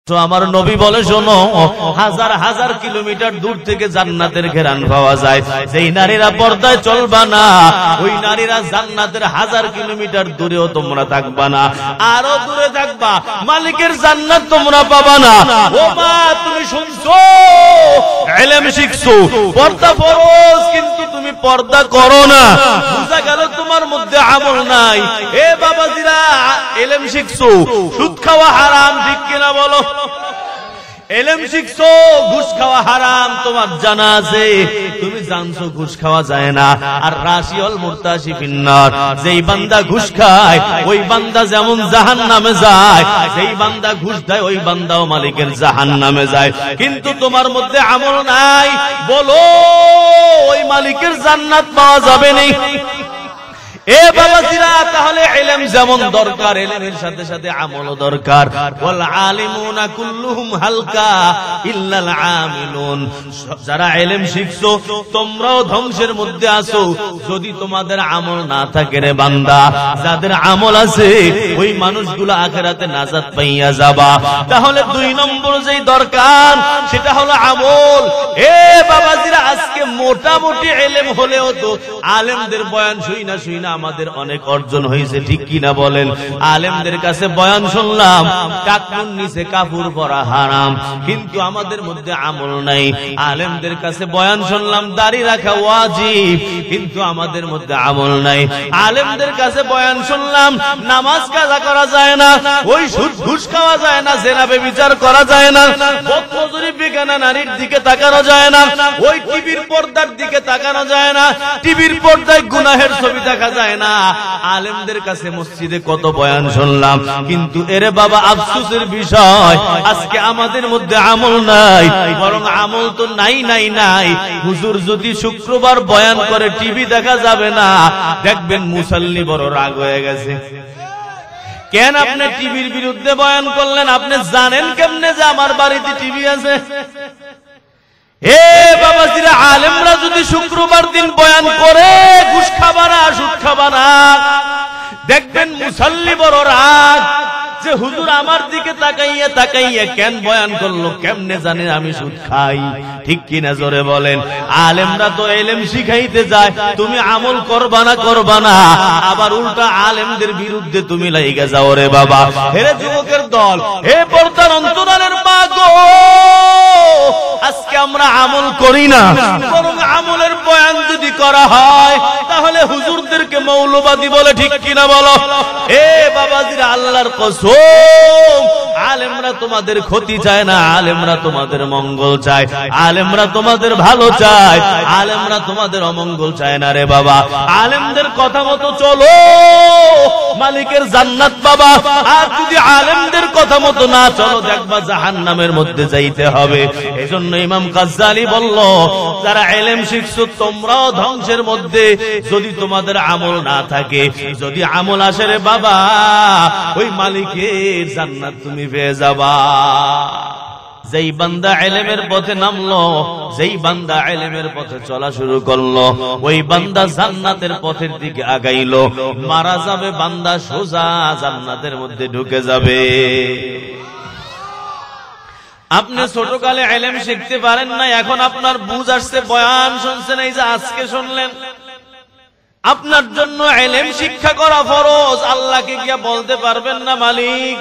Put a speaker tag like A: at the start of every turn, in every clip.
A: তো আমার নবী বলে, শোনো, হাজার হাজার কিলোমিটার দূর থেকে জান্নাতের ঘেরান পাওয়া যায়। যেই নারীরা পর্দায় চলবা না, ওই নারীরা জান্নাতের হাজার কিলোমিটার দূরেও তোমরা থাকবা না, আরো দূরে থাকবা, মালিকের জান্নাত তোমরা পাবা না। ও মা, তুমি শুনছো, ইলম শিখছো, পর্দা ফরজ, কিন্তু তুমি পর্দা করো না, বুঝা গেল তোমার মধ্যে আমল নাই। এ বাবাজিরা, ইলম শিখছো, সুদ খাওয়া হারাম, ঠিক কিনা বলো? ইলম শিখছো, ঘুষ খাওয়া হারাম, তোমার জানা আছে, তুমি জানছো ঘুষ খাওয়া যায় না। আর রাশিউল মুরতাশি ফিন্নার, যেই বান্দা ঘুষ খায় ওই বান্দা যেমন জাহান্নামে যায়, যেই বান্দা ঘুষ দেয় ওই বান্দাও মালিকের জাহান্নামে যায়। কিন্তু তোমার মধ্যে আমল নাই, বলো ওই মালিকের জান্নাত পাওয়া যাবে না? এ বাবাজিরা, তাহলে ইলম যেমন দরকার, ইলমের সাথে সাথে আমলও দরকার। ওয়াল আলিমুনা কুল্লুহুম হালকা ইল্লাল আমিলুন, যারা ইলম শিখছো তোমরাও ধ্বংসের মধ্যে আছো যদি তোমাদের আমল না থাকে রে বান্দা। যাদের আমল আছে ওই মানুষগুলো আখিরাতে নাজাত পাইয়া যাবা। তাহলে 2 নম্বর যেই দরকার সেটা হলো আমল। এ বাবাজিরা, আজকে মোটামুটি ইলম হলেও তো আলেমদের বয়ান শুইনা শুইনা আমাদের অনেক অর্জন হয়েছে, ঠিক কিনা বলেন? আলেমদের কাছে বয়ান শুনলাম, টাকনুর নিচে কাপড় পরা হারাম, কিন্তু আমাদের মধ্যে আমল নাই। আলেমদের কাছে বয়ান শুনলাম, দাড়ি রাখা ওয়াজিব, কিন্তু আমাদের মধ্যে আমল নাই। আলেমদের কাছে বয়ান শুনলাম, নামাজ কাজা করা যায় না, ওই সুদ ঘুষ খাওয়া যায় না, জেনা ব্যভিচার করা যায় না, বদফজরি বেগানা নারীর দিকে তাকানো যায় না, ওই টিভির পর্দার দিকে তাকানো যায় না, টিভির পর্দায় গুনাহের ছবি দেখা যায় না। আলেমদের কাছে মসজিদে কত বয়ান শুনলাম, কিন্তু এরে বাবা আফসোসের বিষয়, আজকে আমাদের মধ্যে আমল নাই, বরং আমল তো নাই নাই নাই। হুজুর যদি শুক্রবার বয়ান করে টিভি দেখা যাবে না, দেখবেন মুসাল্লি বড় রাগ হয়ে গেছে। কেন আপনি টিভির বিরুদ্ধে বয়ান করলেন? আপনি জানেন কেমনে যে আমার বাড়িতে টিভি আছে? হে বাবাজিরা, আলেমরা যদি শুক্রবার দিন বয়ান করে ঘুষ খাবা না, সুদ খাবা না, দেখবেন মুসাল্লি বড় রাগ যে হুজুর আমার দিকে তাকাইয়া তাকাইয়া কেন বয়ান করলো, কেমনে জানে আমি সুদ খাই, ঠিক কিনা জোরে বলেন? আলেমরা তো ইলম শিখাইতে যায়, তুমি আমল করবা না করবা না, আবার উল্টা আলেমদের বিরুদ্ধে তুমি লাইগা যাও রে বাবা। হে যুবকের দল, হে পর্দার অন্তরালের মা গো, আজকে আমরা আমল করি না, বরং আমলের বয়ান যদি করা হয় তাহলে হুজুরদেরকে মৌলবাদী বলে, ঠিক কিনা বলো? এ বাবাজিরা, আল্লাহর কসম, আলেমরা তোমাদের ক্ষতি চায় না, আলেমরা তোমাদের মঙ্গল চায়, আলেমরা তোমাদের ভালো চায়, আলেমরা তোমাদের অমঙ্গল চায় না রে বাবা। আলেমদের কথা মতো চলো, মালিকের জান্নাত বাবা। আর যদি আলেমদের কথা মতো না চলো, দেখবা জাহান্নামের মধ্যে যাইতে হবে। এজন্য ইমাম গাজ্জালি বলল, যারা ইলম শিখছো তোমরাও ধ্বংসের মধ্যে যদি তোমাদের আমল না থাকে। যদি আমল আসে রে বাবা, ওই মালিকের জান্নাত তুমি পেয়ে যাবা। যেই বান্দা ইলমের পথে নামলো, যেই বান্দা ইলমের পথে চলা শুরু করলো, ওই বান্দা জান্নাতের পথের দিকে আগাইলো। মারা যাবে বান্দা, সোজা জান্নাতের মধ্যে ঢুকে যাবে। আপনি ছোটকালে ইলম শিখতে পারেন না, এখন আপনার বুঝ আসছে, বয়ান শুনছেন, এই যে আজকে শুনলেন, আপনার জন্য ইলম শিক্ষা করা ফরজ। আল্লাহকে গিয়া বলতে পারবেন না, মালিক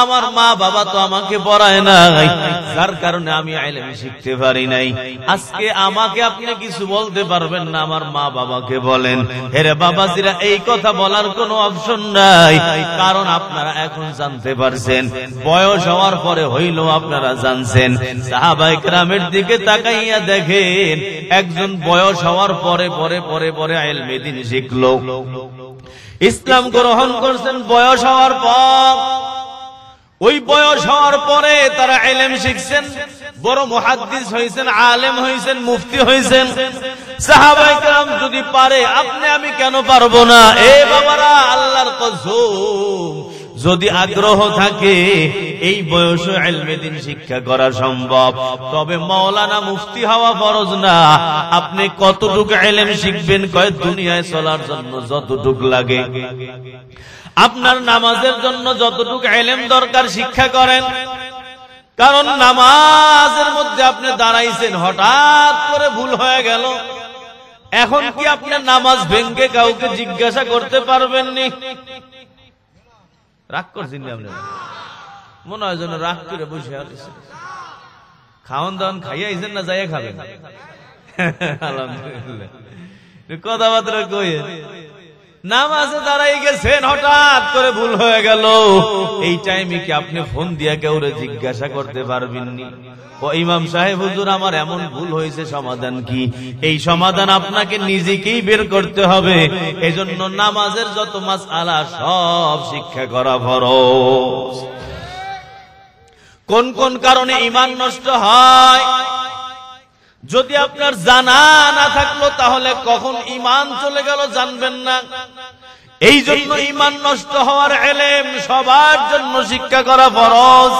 A: আমার মা বাবা তো আমাকে পড়ায় নাই, যার কারণে আমি ইলম শিখতে পারি নাই। আজকে আমাকে আপনি কিছু বলতে পারবেন না, আমার মা বাবাকে বলেন। হেরে বাবাজিরা, এই কথা বলার কোনো অপশন নাই, কারণ আপনারা এখন জানতে পারছেন, বয়স হওয়ার পরে হইলেও আপনারা জানছেন। সাহাবায়ে কেরামের দিকে তাকাইয়া দেখেন, একজন বয়স হওয়ার পরে পরে পরে পরে ইলমে দ্বীন শিখলো, ইসলাম গ্রহণ করছেন বয়স হওয়ার পর। ওই বয়স হওয়ার পরে তারা ইলম শিখছেন, বড় মুহাদ্দিস হইছেন, আলেম হইছেন, মুফতি হইছেন। সাহাবায়ে কেরাম যদি পারে, আপনি আমি কেন পারবো না? এ বাবারা, আল্লাহর কসম, যদি আগ্রহ থাকে এই বয়সে ইলমে দ্বীন শিক্ষা করা সম্ভব। তবে মাওলানা মুফতি হওয়া ফরজ না। আপনি কতটুকু ইলম শিখবেন, কয় দুনিয়ায় চলার জন্য যতটুকু লাগে, আপনার নামাজের জন্য যতটুকু ইলম দরকার শিক্ষা করেন। কারণ নামাজের মধ্যে আপনি দাঁড়াইছেন, হঠাৎ করে ভুল হয়ে গেল, এখন কি আপনি নামাজ ভেঙ্গে কাউকে জিজ্ঞাসা করতে পারবেন নি? রাগ করছেন আপনি? মনে হয় যেন রাগ করে বসে আছে। খাওয়ান দাওয়ান খাইয়া আইছেন না যাইয়া খাবেন? আলহামদুলিল্লাহ। কথাবার্তা কইয়ে নামাজে দাঁড়াই গেছেন, হঠাৎ করে ভুল হয়ে গেল, এই টাইমে কি আপনি ফোন দিয়া কেউরে জিজ্ঞাসা করতে পারবেন নি? ও ইমাম সাহেব হুজুর আমার এমন ভুল হয়েছে, সমাধান কি? এই সমাধান আপনাকে নিজেকেই বের করতে হবে। এজন্য নামাজের যত মাসআলা সব শিক্ষা করা ফরজ। কোন কোন কারণে ঈমান নষ্ট হয় যদি আপনার জানা না থাকলো, তাহলে কখন ঈমান চলে গেল জানবেন না। এই জন্য ঈমান নষ্ট হওয়ার ইলম সবার জন্য শিক্ষা করা ফরজ।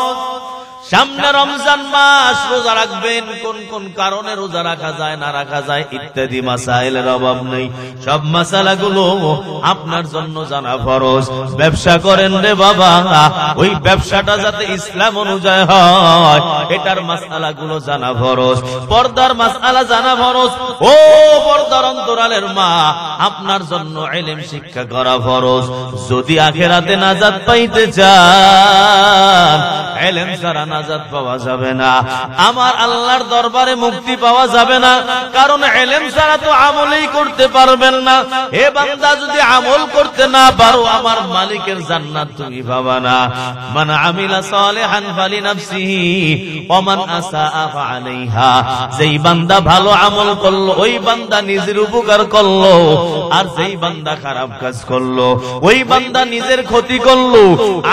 A: সামনে রমজান মাস, রোজা রাখবেন, কোন কোন কারণে রোজা রাখা যায় না রাখা যায় ইত্যাদি মাসাইলের অভাব নেই। সব মাসালাগুলো আপনার জন্য জানা ফরজ। ব্যবসা করেন রে বাবা, ওই ব্যবসাটা যাতে ইসলাম অনুযায়ী হয় এটার মাসালাগুলো জানা ফরজ। পর্দার মাসালা জানা ফরজ। ও পর্দার অন্তরালের মা, আপনার জন্য ইলম শিক্ষা করা ফরজ। যদি আখিরাতে নাজাত পাইতে চান, ইলম ছাড়া নাজাত পাওয়া যাবে না, আমার আল্লাহর দরবারে মুক্তি পাওয়া যাবে না। কারণ ইলম ছাড়া তো আমলই করতে পারবেন না। হে বান্দা, যদি আমল করতে না পারো, আমার মালিকের জান্নাত তুমি পাবা না। মান আমিলা সালিহান ফালিনাফসিহি ওয়া মান আসাআ ফাআলাইহা। যেই বান্দা ভালো আমল করলো, ওই বান্দা নিজের উপকার করলো, আর যেই বান্দা খারাপ কাজ করলো, ওই বান্দা নিজের ক্ষতি করলো।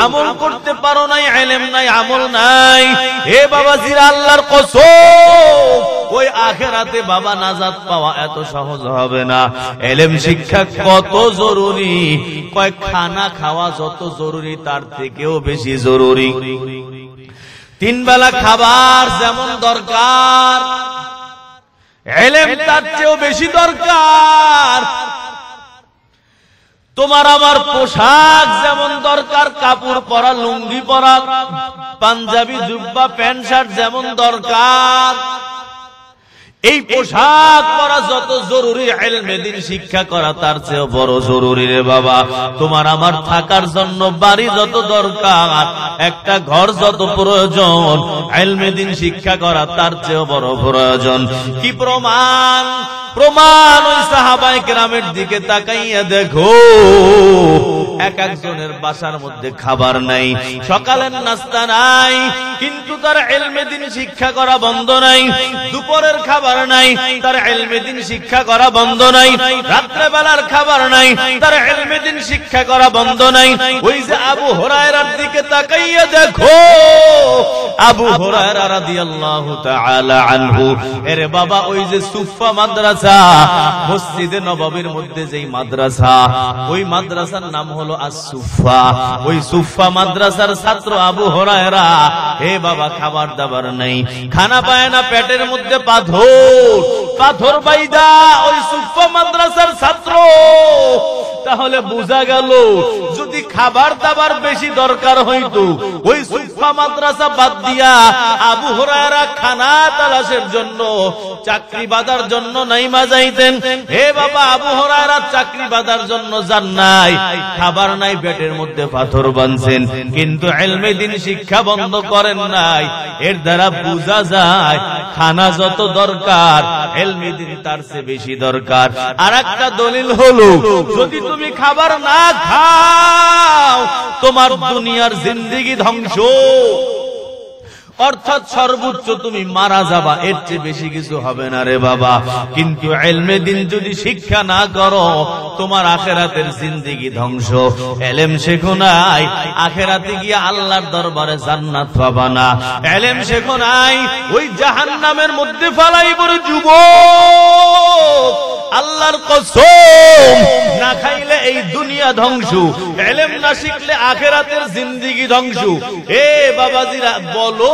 A: আমল করতে পারো নাই, ইলম নাই, আমল নাই, হে বাবাজিরা আল্লাহর কসম, ওই আখিরাতে বাবা নাজাত পাওয়া এত সহজ হবে না। ইলম শিক্ষা কত জরুরি, কয় খানা খাওয়া যত জরুরি তার থেকেও বেশি জরুরি। 3 বেলা খাবার যেমন দরকার, ইলম তার চেয়েও বেশি দরকার। তোমার আমার পোশাক যেমন দরকার, কাপড় পরা, লুঙ্গি পরা, পাঞ্জাবি, জুব্বা, প্যান্ট শার্ট যেমন দরকার, এই পোশাক পরা যত জরুরি, ইলমে দ্বীন শিক্ষা করা তার চেয়েও বড় জরুরি রে বাবা। তোমার আমার থাকার জন্য বাড়ি যত দরকার, একটা ঘর যত প্রয়োজন, ইলমে দ্বীন শিক্ষা করা তার চেয়েও বড় প্রয়োজন। কি প্রমাণ? প্রমাণ ওই সাহাবায়ে কেরামের দিকে তাকাইয়া দেখো, এক একজনের বাসার মধ্যে খাবার নাই, সকালের নাস্তা নাই, কিন্তু তার ইলমে দ্বীন শিক্ষা করা বন্ধ নাই। দুপুরের খাবার নাই, তার ইলমে দ্বীন শিক্ষা করা বন্ধ নাই। রাত্রে বেলার খাবার নাই, তার ইলমে দ্বীন শিক্ষা করা বন্ধ নাই। ওই যে আবু হুরায়রার দিকে তাকাইয়া দেখো, আবু হুরায়রা রাদিয়াল্লাহু তাআলা আনহু, এরে বাবা, ওই যে সুফা মাদ্রাসা, মসজিদে নববীর মধ্যে যেই মাদ্রাসা, ওই মাদ্রাসার নাম হলো আস-সুফা। ওই সুফা মাদ্রাসার ছাত্র আবু হুরায়রা, হে বাবা, খাবার দাবার নাই, খানা পায় না, পেটের মধ্যে পাথর, পাথর বাইদা ওই সুফা মাদ্রাসার ছাত্র। তাহলে বোঝা গেল, যদি খাবার দাবার বেশি দরকার হইতো, ওই সুফা মাদ্রাসা বাদ দিয়া আবু হুরায়রা খানা তালাশের জন্য, চাকরি বাদার জন্য নাইমা যাইতেন। হে বাবা, আবু হুরায়রা চাকরি বাদার জন্য যান নাই, খাবার নাই, পেটের মধ্যে পাথর বাঁধছেন, কিন্তু ইলমে দ্বীন শিক্ষা বন্ধ করেন নাই। এর দ্বারা বোঝা যায়, খানা যত দরকার, ইলমে দ্বীন তার চেয়ে বেশি দরকার। আর একটা দলিল হলো, যদি তুমি খাবার না খাও, তোমার দুনিয়ার জিন্দেগি ধ্বংস, অর্থাৎ সর্বোচ্চ তুমি মারা যাবা, এর চেয়ে বেশি কিছু হবে না রে বাবা। কিন্তু ইলমে দ্বীন যদি শিক্ষা না করো, তোমার আখিরাতের জিন্দেগি ধ্বংস। ইলম শেখো নাই, আখিরাতে গিয়ে আল্লাহর দরবারে জান্নাত পাবা না। ইলম শেখো নাই, ওই জাহান্নামের মধ্যে ফালাইব রে যুবক। আল্লাহর কসম, না খাইলে এই দুনিয়া ধ্বংস, ইলম না শিখলে আখিরাতের জিন্দেগি ধ্বংস। এ বাবাজিরা বলো,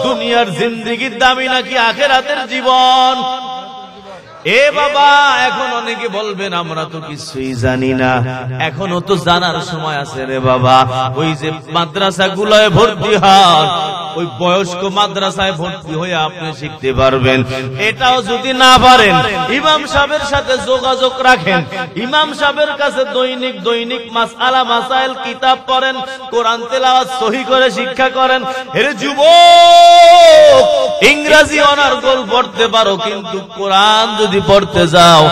A: দুনিয়ার জিন্দেগির দামি নাকি আখিরাতের জীবন? এ বাবা, এখন অনেকে বলবেন আমরা তো কিছুই জানি না। এখনো তো জানার সময় আছে রে বাবা। ওই যে মাদ্রাসাগুলোয় ভর্তি হন, ওই বয়স্ক মাদ্রাসায় ভর্তি হয়ে আপনি শিখতে পারবেন। এটাও যদি না পারেন, ইমাম সাহেবের সাথে যোগাযোগ রাখেন, ইমাম সাহেবের কাছে দৈনিক মাসআলা মাসাইল কিতাব পড়েন, কোরআন তেলাওয়াত সহি করে শিক্ষা করেন। এর যুবক, ইংরেজি অনার্গল পড়তে পারো, কিন্তু কোরআন যদি পড়তে যাও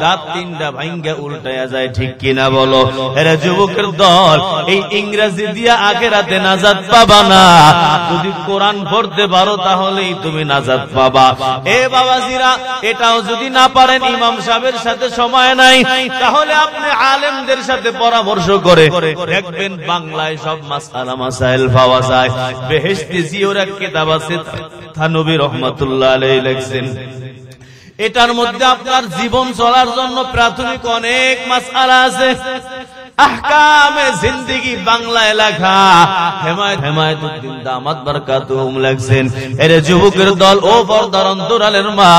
A: দাঁত তিনটা ভাঙ্গা উল্টায়া যায়, ঠিক কিনা বলো? এর যুবকের দল, এই ইংরেজি দিয়া আখিরাতে নাজাত পাবা না। যদি কোরআন পড়তে পারো তাহলেই তুমি নাজাত পাবা। এ বাবাজিরা, এটাও যদি না পারেন, ইমাম সাহেবের সাথে সময় নাই, তাহলে আপনি আলেমদের সাথে পরামর্শ করে দেখবেন বাংলায় সব মাসআলা মাসাইল পাওয়া যায়। বেহেশতি জিওর এক কিতাব আছে, থানবী রহমাতুল্লাহ আলাইহি লিখছেন। এটার মধ্যে আপনার জীবন চলার জন্য প্রাথমিক অনেক মাসআলা আছে। আহকামে জিন্দেগি বাংলায় লেখা, হেমায়েতুদ্দিন দামাত বারাকাতুহুম লিখছেন। এর যুবকের দল ও পর্দার অন্তরালের মা,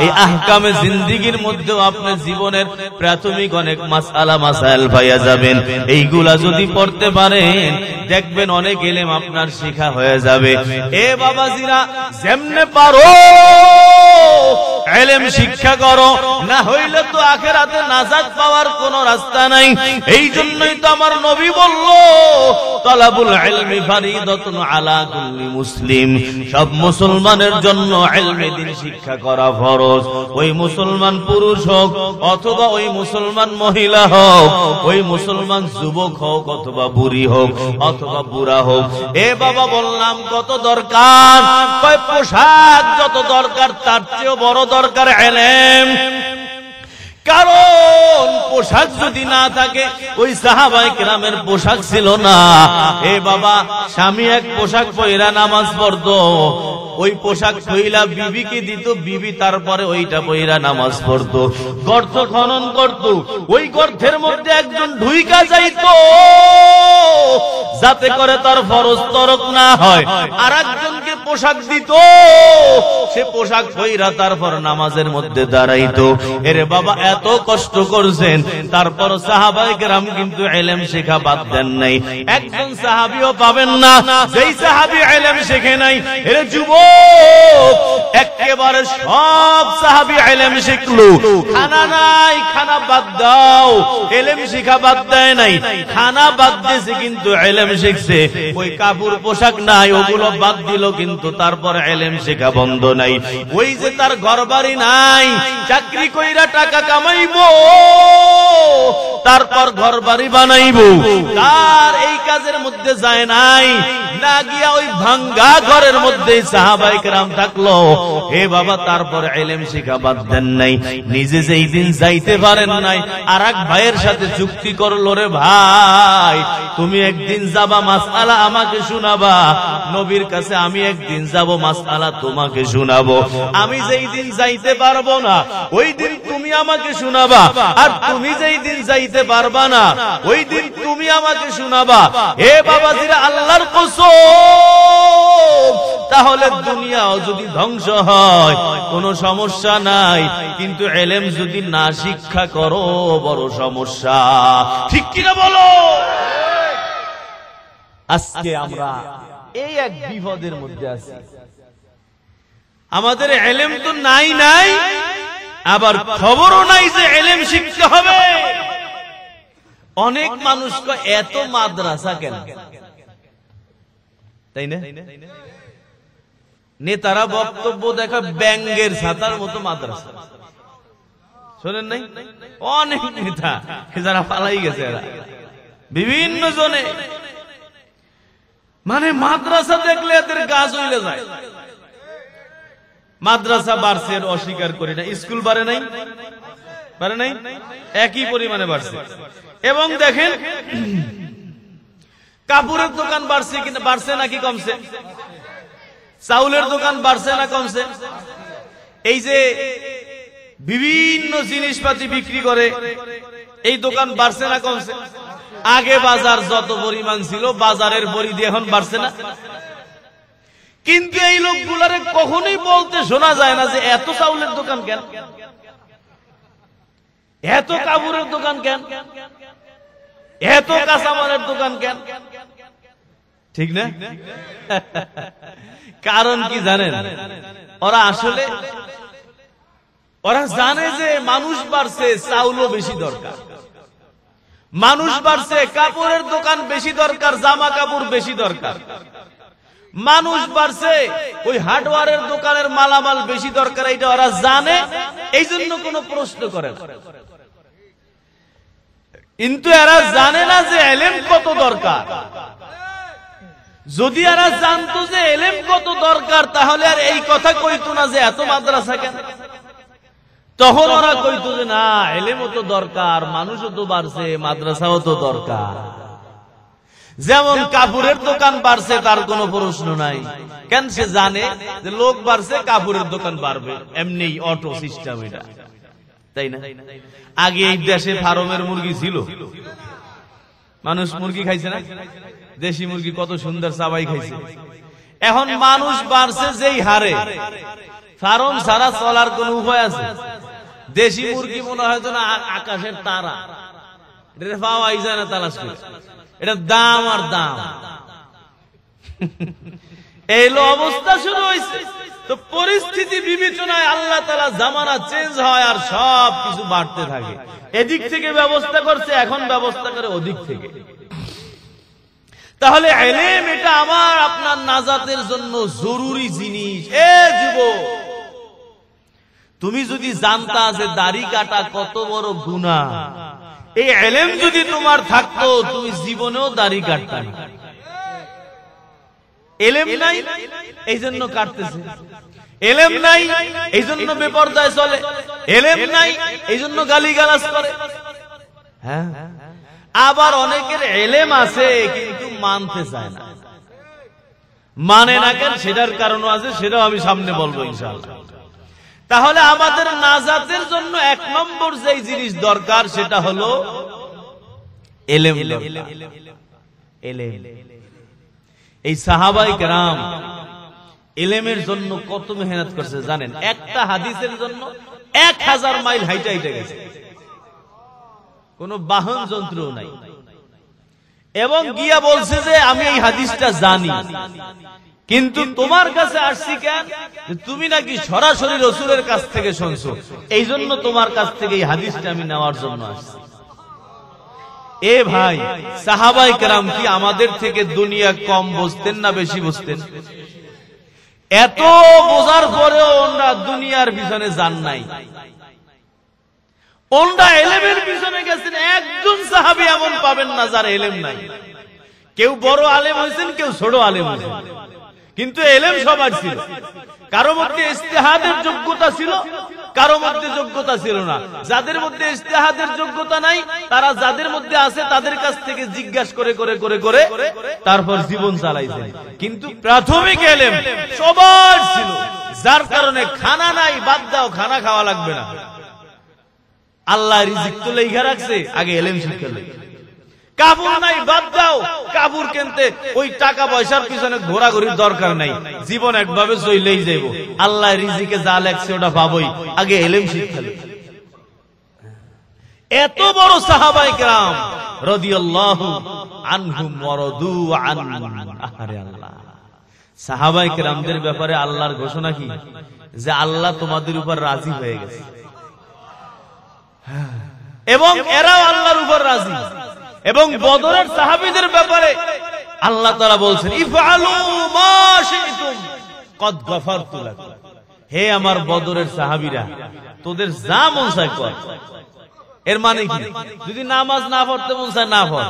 A: এই আহকামে জিন্দেগির মধ্যেও আপনি জীবনের প্রাথমিক অনেক মাসআলা মাসাইল পাইয়া যাবেন। এইগুলা যদি পড়তে পারেন, দেখবেন অনেক ইলম আপনার শিক্ষা হয়ে যাবে। এ বাবাজিরা, যেমনে পারো ইলম শিক্ষা করো, না হইলে তো আখিরাতে নাজাত পাওয়ার কোনো রাস্তা নাই। এই জন্যই তো আমার নবী বলল, তালাবুল ইলমি ফারিদাতুন আলা কুল্লি মুসলিম। সব মুসলমানের জন্য ইলমে দ্বীন শিক্ষা করা ফরজ। ওই মুসলমান পুরুষ হোক অথবা ওই মুসলমান মহিলা হোক, ওই মুসলমান যুবক হোক অথবা বুড়ি হোক অথবা বুড়া হোক। এ বাবা, বললাম কত দরকার, কয় পোশাক যত দরকার তার চেয়েও বড় দরকার ইলম। কারণ পোশাক যদি না থাকে, ওই সাহাবায়ে কেরামের পোশাক ছিল না। এ বাবা, স্বামী এক পোশাক পয়রা নামাজ পড়তো, ওই পোশাক পয়লা বিবিকে দিত, বিবি তারপরে ওইটা পয়রা নামাজ পড়তো। গর্ত খনন করত, ওই গর্তের মধ্যে একজন ঢুইকা যাইতো, যাতে করে তার ফরজ তরক না হয়। আর একজনকে পোশাক দিত, সে পোশাক পয়রা তারপর নামাজের মধ্যে দাঁড়াইতো। এরে বাবা, এত কষ্ট করছেন, তারপর সাহাবায়ে কেরাম কিন্তু ইলম শেখা বাদ দেন নাই। একজন সাহাবীও পাবেন না যেই সাহাবী ইলম শেখে নাই। এরে যুবক, একেবারে সব সাহাবী ইলম শিখলো, খানা নাই, খানা বাদ দাও, ইলম শেখা বাদ দেয় নাই, খানা বাদ দিয়েছে কিন্তু ইলম শিখছে। ওই কাপড় পোশাক নাই, ওগুলো বাদ দিল, কিন্তু তারপর ইলম শেখা বন্ধ নাই। ওই যে তার ঘরবাড়ি নাই, চাকরি কইরা টাকা কামাইবো, তারপর ঘরবাড়ি বানাইবো, তার এই কাজের মধ্যে যায় নাই, না গিয়া ওই ভাঙ্গা ঘরের মধ্যে সাহাবায়ে কেরাম থাকলো। হে বাবা, তারপর ইলম শিখা বাদ দেন নাই। নিজে যেই দিন যাইতে পারেন নাই, আর এক ভাইয়ের সাথে চুক্তি করলো, রে ভাই তুমি একদিন যাবা, মাসআলা আমাকে শোনাবা, নবীর কাছে আমি একদিন যাব, মাসআলা তোমাকে শোনাবো। আমি যেই দিন যাইতে পারবো না, ওই দিন তুমি আমাকে শোনাবা, আর তুমি যেই দিন যাইতে পারবা না, ওই দিন তুমি আমাকে শোনাবা। হে বাবাজিরা, আল্লাহর কসম, তাহলে দুনিয়াও যদি ধ্বংস হয় কোনো সমস্যা নাই, কিন্তু ইলম যদি না শিক্ষা করো বড় সমস্যা, ঠিক কিনা বলো? আজকে আমরা এই এক বিপদের মধ্যে আছি। আমাদের ইলম তো নাই, আবার খবরও নাই যে ইলম শিখতে হবে। অনেক মানুষ কয় এত মাদ্রাসা কেন, তাই না? নেতারা বক্তব্য দেখা ব্যাঙ্গের ছাতার মতো মাদ্রাসা, শোনেন নাই? অনেক নেতা যারা পালাই গেছে, এরা বিভিন্ন জনে, মানে মাদ্রাসা দেখলে এদের গা জ্বলে যায়। মাদ্রাসা বাড়ছে, অস্বীকার করি না, স্কুল বাড়ে নাই, একই পরিমাণে বাড়ছে। এবং দেখেন, কাপড়ের দোকান বাড়ছে কিনা, বাড়ছে নাকি কমছে? চাউলের দোকান বাড়ছে না কমছে? এই যে বিভিন্ন জিনিসপাতি বিক্রি করে, এই দোকান বাড়ছে না কমছে? আগে বাজার যত পরিমাণ ছিল, বাজারের পরিধি এখন বাড়ছে না? কিন্তু এই লোকগুলারে কখনোই বলতে শোনা যায় না যে এত চাউলের দোকান কেন। এত কাপড়ের দোকান কেন, এত কাঁচামালের দোকান কেন? ঠিক না? কারণ কি জানেন? ওরা আসলে ওরা জানে যে মানুষ বাড়ছে, চাউলও বেশি দরকার, মানুষ বাড়ছে, কাপড়ের দোকান বেশি দরকার, জামা কাপড় বেশি দরকার, মানুষ বাড়ছে, ওই হার্ডওয়্যারের দোকানের মালামাল বেশি দরকার, এটা ওরা জানে, এই জন্য কোনো প্রশ্ন করে না। কিন্তু এরা জানে না যে এলেম কত দরকার। যদি এরা জানতো যে এলেম কত দরকার, তাহলে আর এই কথা কইতো না যে এত মাদ্রাসা কেন। তখন ওরা কইতো যে না, এলেমও তো দরকার, মানুষও তো বাড়ছে, মাদ্রাসাও তো দরকার। যেমন কাপড়ের দোকান বাড়ছে, তার কোনো প্রশ্ন নাই, কেন? সে জানে যে লোক বাড়ছে, কাপড়ের দোকান বাড়বে, এমনি অটো সিস্টেম এটা, তাই না? আগে এই দেশে ফার্মের মুরগি ছিল, মানুষ মুরগি খাইছে না, দেশি মুরগি কত সুন্দর সবাই খাইছে। এখন মানুষ বাড়ছে যেই হারে, ফার্ম ছাড়া চলার কোন উপায় আছে? দেশি মুরগি মনে হয় না আকাশের তারা, এটা পাওয়াই যায় না তালাশ করে, এটা দাম আর দাম। এই অবস্থা শুরু হয়েছে। তো পরিস্থিতি বিবেচনায় আল্লাহ তাআলা জামানা চেঞ্জ হয় আর সব কিছু বাড়তে থাকে। এদিক থেকে ব্যবস্থা করছে, এখন ব্যবস্থা করে ওদিক থেকে। তাহলে ইলম এটা আমার আপনার নাজাতের জন্য জরুরি জিনিস। এ যুবক, তুমি যদি জানতা যে দাড়ি কাটা কত বড় গুনাহ, এই ইলম যদি তোমার থাকতো, তুমি জীবনেও দাড়ি কাটতা না। ইলম নাই, এই জন্য কাটতেছে। ইলম নাই, এই জন্য বেপরদায় চলে। ইলম নাই, এই জন্য গালিগালাজ করে। হ্যাঁ, আবার অনেকের ইলম আছে কিন্তু মানতে চায় না। মানে না কেন, সেটার কারণও আছে, সেটাও আমি সামনে বলবো ইনশাআল্লাহ। তাহলে আমাদের নাজাতের জন্য এক নম্বর যেই জিনিস দরকার, সেটা হলো ইলম। এই সাহাবায়ে কেরাম ইলমের জন্য কত মেহনত করছে জানেন? একটা হাদিসের জন্য 1000 মাইল হাইটা হাইটা গেছে, কোন বাহন যন্ত্রও নাই, এবং গিয়া বলছে যে আমি এই হাদিসটা জানি, কিন্তু তোমার কাছে আসছি কেন? তুমি নাকি সরাসরি রাসূলের কাছ থেকে শুনছো, এই জন্য তোমার কাছ থেকে এই হাদিসটা আমি নেওয়ার জন্য আসছি। এ ভাই, সাহাবায়ে কেরাম কি আমাদের থেকে দুনিয়া কম বুঝতেন না বেশি বুঝতেন? এত বোঝার পরেও ওনারা দুনিয়ার পিছনে যান নাই, ওনারা ইলমের পিছনে গেছেন। একজন সাহাবী এমন পাবেন না যার ইলম নাই। কেউ বড় আলেম হয়েছেন, কেউ ছোট আলেম হয়েছেন, কিন্তু ইলম সবার ছিল। কারো মধ্যে ইজতিহাদের যোগ্যতা ছিল, কারো মধ্যে যোগ্যতা ছিল না। যাদের মধ্যে ইজতিহাদের যোগ্যতা নাই, তারা যাদের মধ্যে আছে তাদের কাছ থেকে জিজ্ঞাসা করে করে করে করে তারপর জীবন চালাইছে। কিন্তু প্রাথমিক ইলম সবার ছিল, যার কারণে খানা নাই, বাদ দাও, খানা খাওয়া লাগবে না। আল্লাহ রিজিক তো লেখা রাখছে, আগে ইলম শিক্ষা লাগে। কাপড় নাই, বাদ দাও, কাপড় কিনতে ওই টাকা পয়সার পিছনে ঘোরাঘুরির দরকার নাই, জীবন একভাবে চলেই যাইব। আল্লাহ রিজিকে যা লেখছে ওটা পাবোই, আগে ইলম শিক্ষা লাগে। এত বড় সাহাবায়ে কেরাম রাদিয়াল্লাহু আনহুম ওয়া রাদু আন। আরে আল্লাহ, সাহাবায়ে কেরামদের ব্যাপারে আল্লাহর ঘোষণা কি? যে আল্লাহ তোমাদের উপর রাজি হয়ে গেছে, এবং এরাও আল্লাহর উপর রাজি। এবং বদরের সাহাবীদের ব্যাপারে আল্লাহ তাআলা বলছেন, ইফআলু মা শি'তুম কদ গফারতু লাকুম। হে আমার বদরের সাহাবীরা, তোদের যা মন চায় কর। এর মানে কি? যদি নামাজ না পড়তে মন চায় না পড়,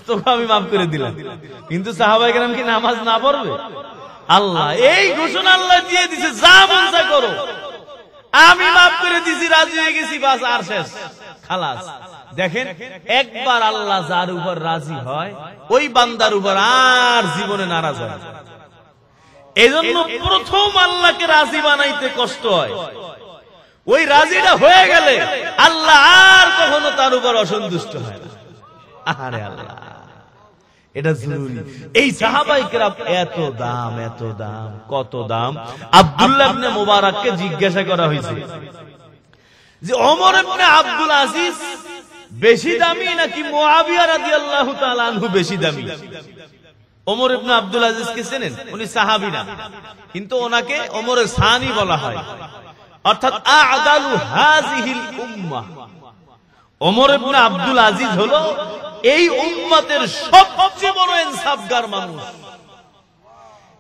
A: তোকে আমি মাফ করে দিলাম। কিন্তু সাহাবায়ে কেরাম কি নামাজ না পড়বে? আল্লাহ এই ঘোষণা আল্লাহ দিয়ে দিয়েছে, যা মন চায় করো, আমি মাফ করে দিছি, রাজি হয়ে গেছি, বাস আর শেষ, খালাস। দেখেন, একবার আল্লাহ যার উপর রাজি হয়, ওই বান্দার উপর আর জীবনে নারাজ হয়। এজন্য প্রথম আল্লাহকে রাজি বানাইতে কষ্ট হয়। ওই রাজিটা হয়ে গেলে আল্লাহ আর কখনো তার উপর অসন্তুষ্ট হয় না। আরে আল্লাহ, এটা জরুরি। এই সাহাবায়ে কেরাম এত দাম, এত দাম, কত দাম। আব্দুল্লাহ ইবনে মুবারাককে জিজ্ঞাসা করা হয়েছে যে ওমর ইবনে আব্দুল আজিজ বেশি দামি নাকি মুআবিয়া রাদিয়াল্লাহু তাআলা আনহু বেশি দামি? ওমর ইবনে আব্দুল আজিজ কে চেনেন? উনি সাহাবী না, কিন্তু ওনাকে ওমরে সানি বলা হয়, অর্থাৎ আ'দালু হাযিহিল উম্মাহ। ওমর ইবনে আব্দুল আজিজ হলো এই উম্মতের সবচেয়ে বড় ইনসাফগার মানুষ।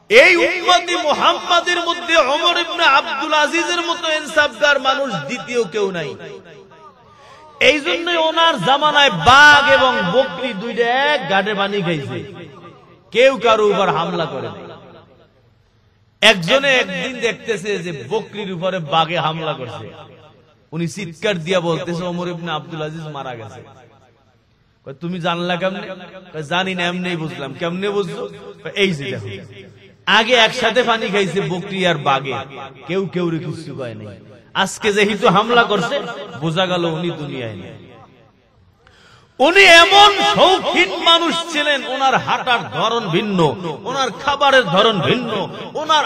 A: এই উম্মতি মুহাম্মাদের মধ্যে ওমর ইবনে আব্দুল আজিজের মতো ইনসাফগার মানুষ দ্বিতীয় কেউ নাই। এই জন্য ওনার জামানায় বাঘ এবং বকরি দুইটা এক গাড়ে পানি খাইছে, কেউ কারো উপর হামলা করে নাই। একজনে একদিন দেখতেছে যে বকরির উপরে বাঘে হামলা করছে, উনি চিৎকার দিয়া বলতেছে ওমর ইবনে আব্দুল আজিজ মারা গেছে। তুমি জানলা কেমনে? জানি না, এমনি বুঝলাম। কেমনে বুঝলো? এই যে দেখো, আগে একসাথে পানি খাইছে বকরি আর বাঘে, কেউ কেউ রে কিছু কয় নাই। আজকে যেহেতু হামলা করছে, বোঝা গেল উনি দুনিয়ায় নেই। উনি এমন শৌখিন মানুষ ছিলেন, ওনার হাঁটার ধরন ভিন্ন, ওনার খাবারের ধরন ভিন্ন, ওনার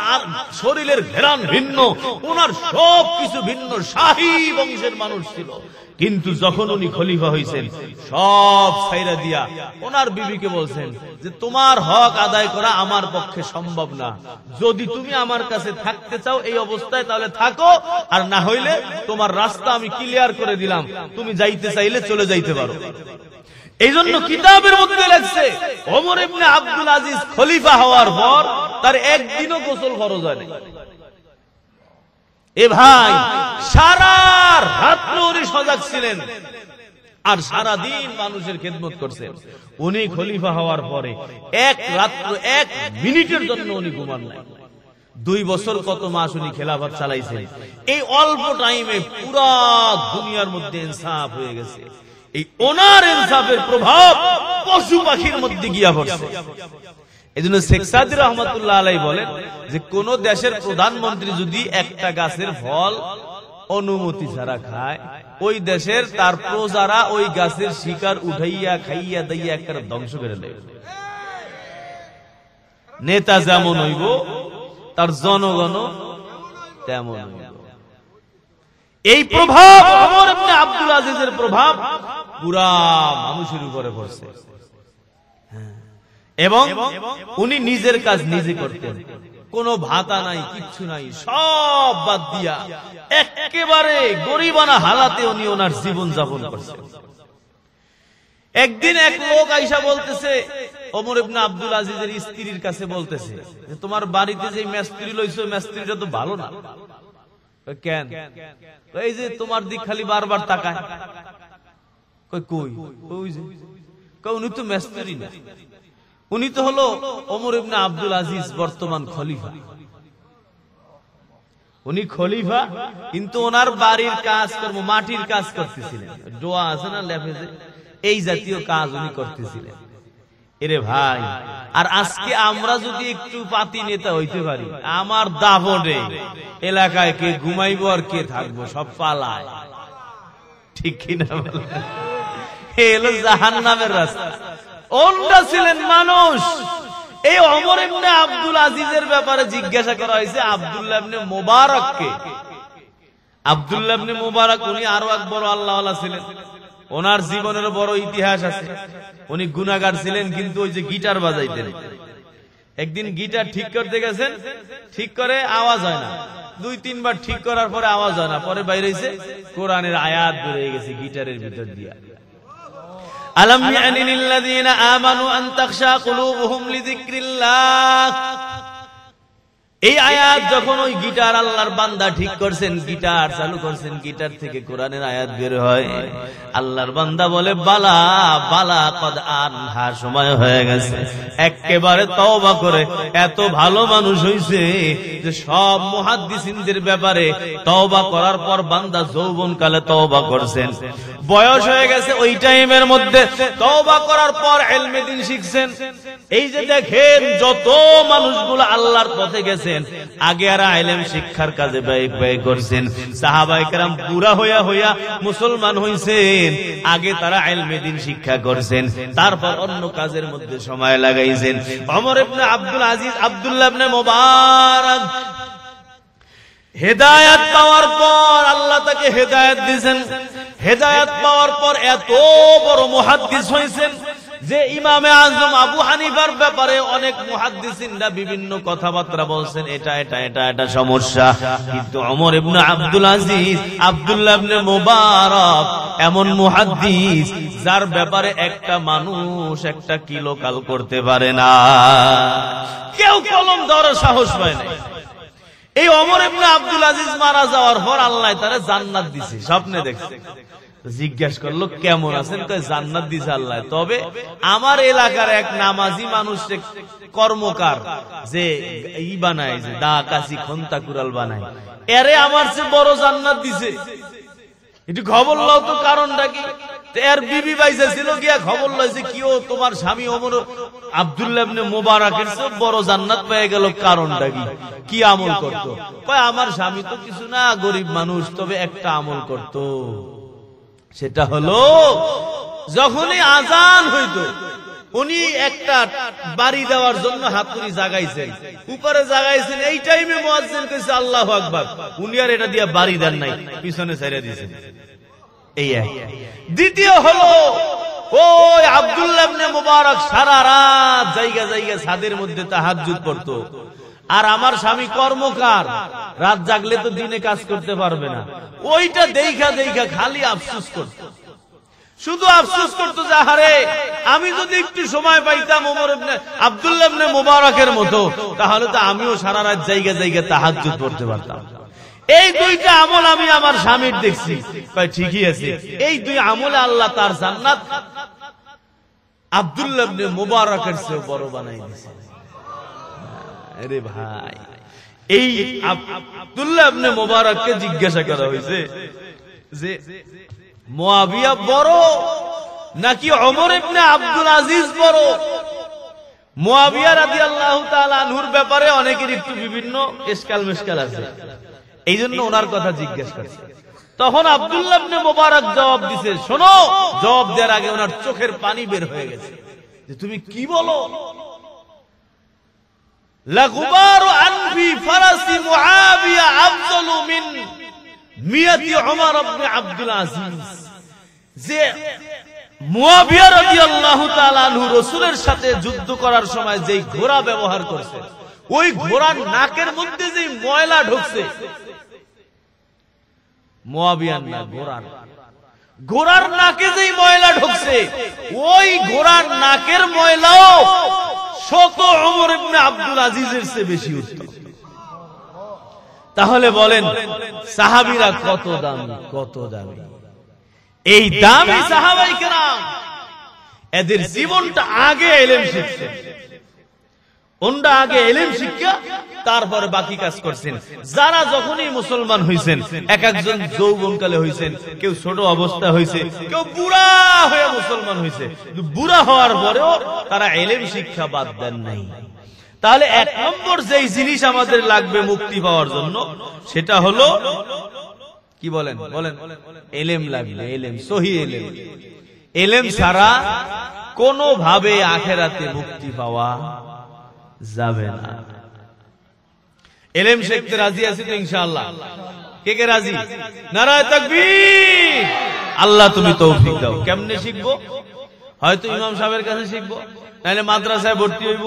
A: শরীরের ঘেরান ভিন্ন, ওনার সব কিছু ভিন্ন। শাহী বংশের মানুষ ছিল, কিন্তু যখন উনি খলিফা হয়েছেন সব ছাইরা দিয়া ওনার বিবিকে বলছেন যে তোমার হক আদায় করা আমার পক্ষে সম্ভব না, যদি তুমি আমার কাছে থাকতে চাও এই অবস্থায় তাহলে থাকো, আর না হইলে তোমার রাস্তা আমি ক্লিয়ার করে দিলাম, তুমি যাইতে চাইলে চলে যাইতে পারো। এই জন্য কিতাবের মধ্যে লেখছে ওমর ইবনে আব্দুল আজিজ খলিফা হওয়ার পর তার একদিনও গোসল ফরজ হয় না। এ ভাই, সারা রাত উনি সজাগ ছিলেন আর সারা দিন মানুষের খেদমত করছেন। উনি খলিফা হওয়ার পরে এক রাত্র এক মিনিটের জন্য উনি ঘুমান নাই। 2 বছর কত মাস উনি খেলাফত চালাইছেন। এই অল্প টাইমে পুরা দুনিয়ার মধ্যে ইনসাফ হয়ে গেছে। এই ওনার ইনসাফের প্রভাব পশু পাখির মধ্যে গিয়া পড়ছে। এই জন্য শেখ সাদি রহমতুল্লাহ আলাই বলেন যে কোন দেশের প্রধানমন্ত্রী যদি একটা গাছের ফল অনুমতি ছাড়া খায়, ওই দেশের তার প্রজারা ওই গাছের শিকার উঠাইয়া খাইয়া দাইয়া একটা ধ্বংস করে দেবে। নেতা যেমন হইব তার জনগণ তেমন হইব। এই প্রভাব ওমর ইবনে আব্দুল আজিজের প্রভাব পুরা মানুষের উপরে পড়ছে। এবং উনি নিজের কাজ নিজে করতেন, কোনো ভাতা নাই, কিচ্ছু নাই, সব বাদ দিয়া একেবারে গরিবানা হালাতে উনি ওনার জীবন যাপন করছেন। একদিন এক লোক আইসা বলতেছে ওমর ইবনে আব্দুল আজিজের স্ত্রীর কাছে, বলতেছে যে তোমার বাড়িতে যে মিস্ত্রি লইছো মিস্ত্রিটা তো ভালো না। কেন? এই যে তোমার দিক খালি বারবার তাকায়। কই ওই যে উনি তো মিস্ত্রি না, উনি তো হলো ওমর ইবনে আব্দুল আজিজ বর্তমান খলিফা। উনি খলিফা, কিন্তু ওনার বাড়ির কাজ কর্ম মাটির কাজ করতেছিলেন, ডোয়া আছে না লেফেজে, এই জাতীয় কাজ উনি করতেছিলেন। এরে ভাই, আর আজকে আমরা যদি একটু পাতি নেতা হইতে পারি, আমার দাবনে এলাকায় কে ঘুমাইবো আর কে থাকবো, সব পালায়। ঠিক কিনা বলেন? এলো জাহান্নামের রাস্তা। ওনরা ছিলেন মানুষ। এই ওমর ইবনে আব্দুল আজিজের ব্যাপারে জিজ্ঞাসা করা হয়েছে আব্দুল্লাহ ইবনে মুবারককে। আব্দুল্লাহ ইবনে মুবারক উনি আরো এক বড় আল্লাহওয়ালা ছিলেন, ওনার জীবনের বড় ইতিহাস আছে। উনি গুনাহগার ছিলেন, কিন্তু ওই যে গিটার বাজাইতেন। একদিন গিটার ঠিক করতে গেছেন, ঠিক করে আওয়াজ হয় না, 2-3 বার ঠিক করার পরে আওয়াজ হয় না, পরে বাইরে এসে কোরআনের আয়াত বেরিয়ে গেছে গিটারের ভিতর দিয়া। আলাম ইয়ানি লিল্লাযীনা আমানু আন তাখশা কুলুবুহুম লিযিকরিল্লাহ। এই আয়াত যখন ওই গিটার আল্লাহর বান্দা ঠিক করছেন, গিটার চালু করছেন, গিটার থেকে কোরআনের আয়াত বের হয়। আল্লাহর বান্দা বলে বালা বালা কদ আনহা, সময় হয়ে গেছে। একেবারে তওবা করে এত ভালো মানুষ হইছে যে সব মুহাদ্দিসিনদের ব্যাপারে তওবা করার পর বান্দা যৌবন কালে তওবা করছেন, বয়স হয়ে গেছে ওই টাইমের মধ্যে তওবা করার পর ইলমে দ্বীন শিখছেন। এই যে দেখেন যত মানুষগুলো আল্লাহর পথে গেছেন, আগে আর ইলম শিক্ষার কাজে ব্যয় করছেন। সাহাবায়ে কেরাম বুড়া হইয়া হইয়া মুসলমান হইছেন, আগে তারা ইলমে দ্বীন শিক্ষা করছেন, তারপর অন্য কাজের মধ্যে সময় লাগাইছেন। ওমর ইবনে আব্দুল আজিজ, আব্দুল্লাহ ইবনে মুবারক হেদায়েত পাওয়ার পর আল্লাহ তাকে হেদায়েত দিয়েছেন। হেদায়েত পাওয়ার পর এত বড় মুহাদ্দিস হয়েছেন যে ইমামে আজম আবু হানিফার ব্যাপারে অনেক মুহাদ্দিসিনরা বিভিন্ন কথাবার্তা বলছেন, এটা সমস্যা। কিন্তু ওমর ইবনে আব্দুল আজিজ, আব্দুল্লাহ ইবনে মুবারক এমন মুহাদ্দিস যার ব্যাপারে একটা মানুষ একটা কিলোকাল করতে পারে না, কেউ কলম ধরার সাহস পায় না। এই ওমর ইবনে আব্দুল আজিজ মারা যাওয়ার পর আল্লাহ তারে জান্নাত দিছে, স্বপ্নে দেখছে। জিজ্ঞাসা করলো কেমন আছেন? কয় জান্নাত দিছে আল্লাহ, তবে আমার এলাকার এক নামাজি মানুষ কর্মকার যে ই বানায়, যে দা কাশি খন্তা কুড়াল বানায়, এরে আমার চেয়ে বড় জান্নাত দিছে। একটু খবর লও তো কারণটা কি? এর বিবি বাইসা ছিল, গিয়া খবর লইছে কি ও তোমার স্বামী ওমর আব্দুল্লাহ ইবনে মুবারকের চেয়ে বড় জান্নাত পেয়ে গেল, কারণটা কি? কি আমল করত? কয় আমার স্বামী তো কিছু না, গরিব মানুষ, তবে একটা আমল করত, সেটা হলো যখনই আজান হইতো উনি একটা বাড়ি দেওয়ার জন্য হাতুড়ি জাগাইছেন, উপরে জাগাইছেন, এই টাইমে মুয়াজ্জিন কইছে আল্লাহু আকবার, উনি আর এটা দিয়া বাড়ি দেন নাই, পিছনে ছেড়ে দিয়েছেন। এই এক। দ্বিতীয় হলো ওই আব্দুল্লাহ ইবনে মুবারক সারা রাত জায়গা জায়গা ছাদের মধ্যে তাহাজ্জুদ পড়তো, আর আমার স্বামী কর্মকার, রাত জাগলে তো দিনে কাজ করতে পারবে না। ওইটা দেখা দেখা খালি আফসোস করত, শুধু আফসোস করতো যে আরে আমি যদি একটু সময় পাইতাম ওমর ইবনে আব্দুল্লাহ ইবনে মুবারকের মতো, তাহলে তো আমিও সারা রাত জায়গা জায়গা তাহাজ্জুদ পড়তে পারতাম। এই দুইটা আমল আমি আমার স্বামীর দেখছি। কয় ঠিকই আছে, এই দুই আমলে আল্লাহ তার জান্নাত আব্দুল্লাহ ইবনে মুবারকের চেয়ে বড় বানাই দিয়েছে। আরে ভাই, এই আব্দুল্লাহ ইবনে মুবারককে জিজ্ঞাসা করা হয়েছে যে মুয়াবিয়া বড় নাকি ওমর ইবনে আব্দুল আজিজ বড়? মুয়াবিয়া রাদিয়াল্লাহু তাআলা আনহুর ব্যাপারে অনেকের একটু বিভিন্ন ইশকাল মিশকাল আছে, এই জন্য ওনার কথা জিজ্ঞাসা করছে। তখন আব্দুল্লাহ ইবনে মুবারক জবাব দিছে, শোনো, জবাব দেওয়ার আগে ওনার চোখের পানি বের হয়ে গেছে যে তুমি কি বলো? লাগুবারু আনফি ফারাসি মুআবিয়া আফদালু মিন মিয়াতি ওমর ইবনে আব্দুল আজিজ। যে মুআবিয়া রাদিয়াল্লাহু তাআলা আনহু রাসূলের সাথে যুদ্ধ করার সময় যেই ঘোড়া ব্যবহার করছে, ওই ঘোড়ার নাকের মধ্যে যেই ময়লা ঢুকছে, মুআবিয়ার না ঘোড়ার নাকে যেই ময়লা ঢুকছে, ওই ঘোড়ার নাকের ময়লাও শত ওমর ইবনে আব্দুল আজিজের চেয়ে বেশি উত্তম। তাহলে বলেন সাহাবীরা কত দামি, কত দামি! এই দামি সাহাবায়ে কেরাম এদের জীবনটা আগে ইলম শিখছে, ওনরা আগে ইলম শিক্ষা তারপরে বাকি কাজ করছেন। যারা যখনই মুসলমান হইছেন, এক একজন যৌবনকালে হইছেন, কেউ ছোট অবস্থা হইছে, কেউ বুড়া হয়ে মুসলমান হইছে। বুড়া হওয়ার পরেও তারা ইলম শিক্ষা বাদ দেন নাই। তাহলে এক নম্বর যেই জিনিস আমাদের লাগবে মুক্তি পাওয়ার জন্য, সেটা হলো কি বলেন? ইলম লাগবে, ইলম, সহি ইলম। ইলম ছাড়া কোনোভাবে আখিরাতে মুক্তি পাওয়া যাবে না। ইলম শিখতে রাজি আছি তো ইনশাআল্লাহ? কে কে রাজি? নারায়ে তাকবীর! আল্লাহ তুমি তৌফিক দাও। কেমনে শিখবো? হয়তো ইমাম সাহেবের কাছে শিখবো, নাইলে মাদ্রাসায় ভর্তি হইব,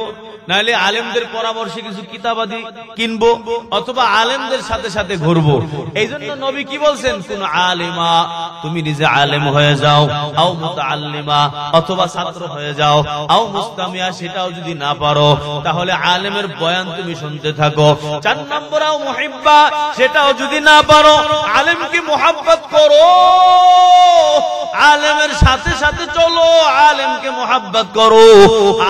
A: নাইলে আলেমদের পরামর্শে কিছু কিতাবাদি কিনবো, অথবা আলেমদের সাথে সাথে ঘুরবো। এই জন্য নবী কি বলছেন? কোন আলিমা, তুমি নিজে আলেম হয়ে যাও, আও মুতাআল্লিমা, অথবা ছাত্র হয়ে যাও, আও মুস্তামিয়া, সেটাও যদি না পারো তাহলে আলেমের বয়ান তুমি শুনতে থাকো। 4 নম্বর আও মুহিব্বা, সেটাও যদি না পারো আলেমকে মুহাব্বত করো, আলেমের সাথে সাথে চলো, আলেমকে মুহাব্বত করো,